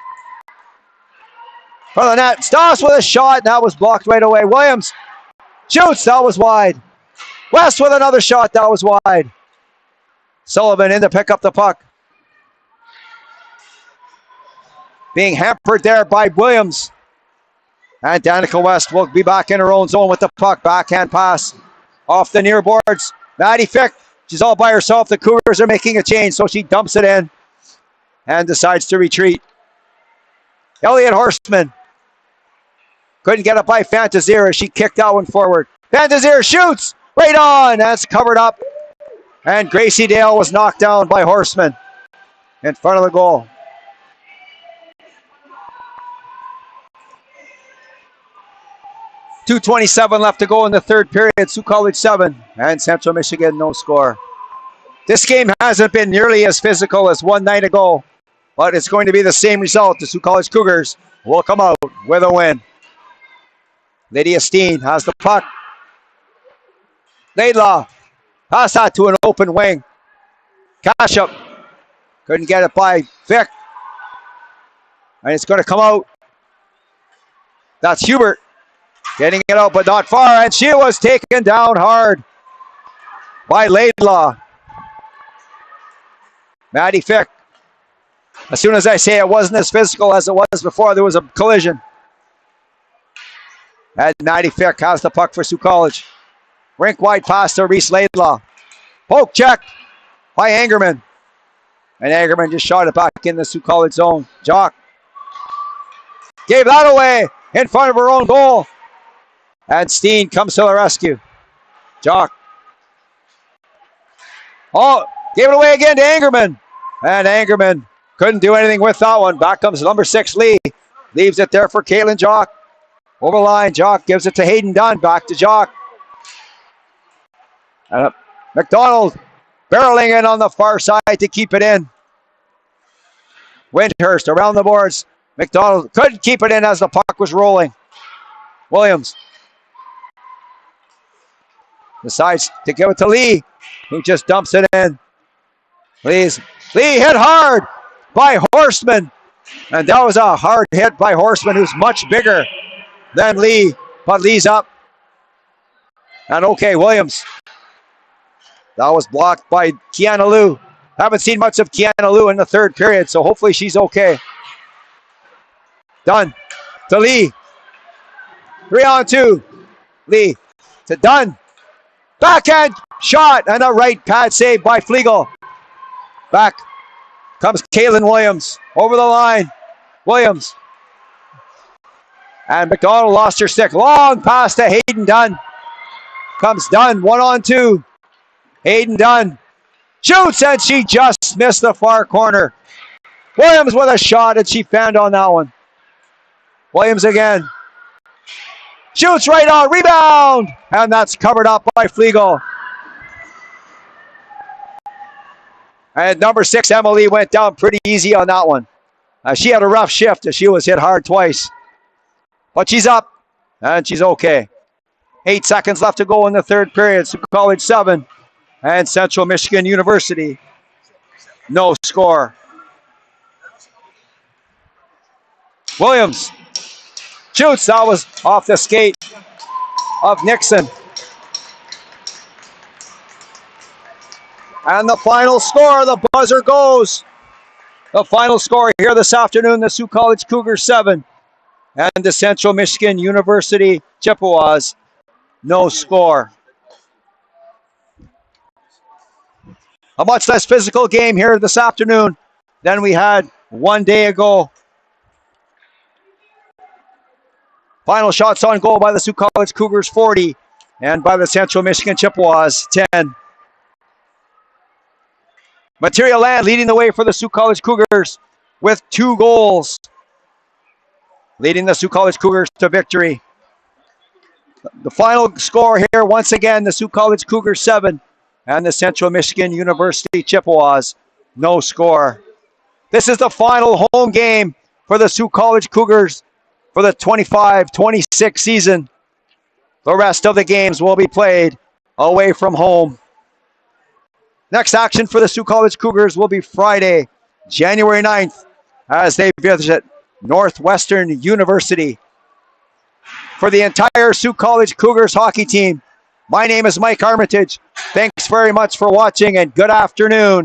Speaker 1: For the net, Stoss with a shot, and that was blocked right away. Williams shoots, that was wide. West with another shot, that was wide. Sullivan in to pick up the puck. Being hampered there by Williams. And Danica West will be back in her own zone with the puck. Backhand pass off the near boards. Maddie Fick, she's all by herself. The Cougars are making a change, so she dumps it in and decides to retreat. Elliot Horstman couldn't get it by Fantazier. She kicked that one forward. Fantazier shoots right on. That's covered up. And Gracie Dale was knocked down by Horstman in front of the goal. .227 left to go in the third period. Sault College 7 and Central Michigan no score. This game hasn't been nearly as physical as one night ago, but it's going to be the same result. The Sault College Cougars will come out with a win. Lydia Steen has the puck. Laidlaw pass that to an open wing. Kashup couldn't get it by Vic. And it's going to come out. That's Hubert getting it out, but not far. And she was taken down hard by Laidlaw. Maddie Fick. As soon as I say it wasn't as physical as it was before, there was a collision. And Maddie Fick has the puck for Sault College. Rink wide pass to Reese Laidlaw. Poke check by Angerman. And Angerman just shot it back in the Sioux College zone. Jock gave that away in front of her own goal. And Steen comes to the rescue. Jock. Oh, gave it away again to Angerman. And Angerman couldn't do anything with that one. Back comes number 6, Lee. Leaves it there for Caitlin Jock. Over the line, Jock gives it to Hayden Dunn. Back to Jock. McDonald barreling in on the far side to keep it in. Windhurst around the boards. McDonald couldn't keep it in as the puck was rolling. Williams decides to give it to Lee, who just dumps it in. Lee hit hard by Horseman. And that was a hard hit by Horseman, who's much bigger than Lee. But Lee's up. And okay, Williams. That was blocked by Kiana Liu. Haven't seen much of Kiana Liu in the third period, so hopefully she's okay. Dunn to Lee. 3-on-2. Lee to Dunn. Backhand shot and a right pad save by Flegel. Back comes Kaylin Williams over the line. Williams. And McDonald lost her stick. Long pass to Hayden Dunn. Comes Dunn, 1-on-2. Hayden Dunn shoots and she just missed the far corner. Williams with a shot and she found on that one. Williams again. Shoots right on, rebound! And that's covered up by Flegel. And number 6, Emily, went down pretty easy on that one. She had a rough shift as she was hit hard twice. But she's up, and she's okay. 8 seconds left to go in the third period. Sioux College 7 and Central Michigan University. No score. Williams shoots. That was off the skate of Nixon. And the final score, the buzzer goes. The final score here this afternoon, the Sioux College Cougars 7 and the Central Michigan University Chippewas, no score. A much less physical game here this afternoon than we had one day ago. Final shots on goal by the Sioux College Cougars, 40, and by the Central Michigan Chippewas, 10. Material Land leading the way for the Sioux College Cougars with 2 goals, leading the Sioux College Cougars to victory. The final score here, once again, the Sioux College Cougars 7 and the Central Michigan University Chippewas, no score. This is the final home game for the Sioux College Cougars for the 25-26 season. The rest of the games will be played away from home. Next action for the Sioux College Cougars will be Friday, January 9th, as they visit Northwestern University. For the entire Sioux College Cougars hockey team, my name is Mike Armitage. Thanks very much for watching, and good afternoon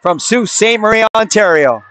Speaker 1: from Sault Ste. Marie, Ontario.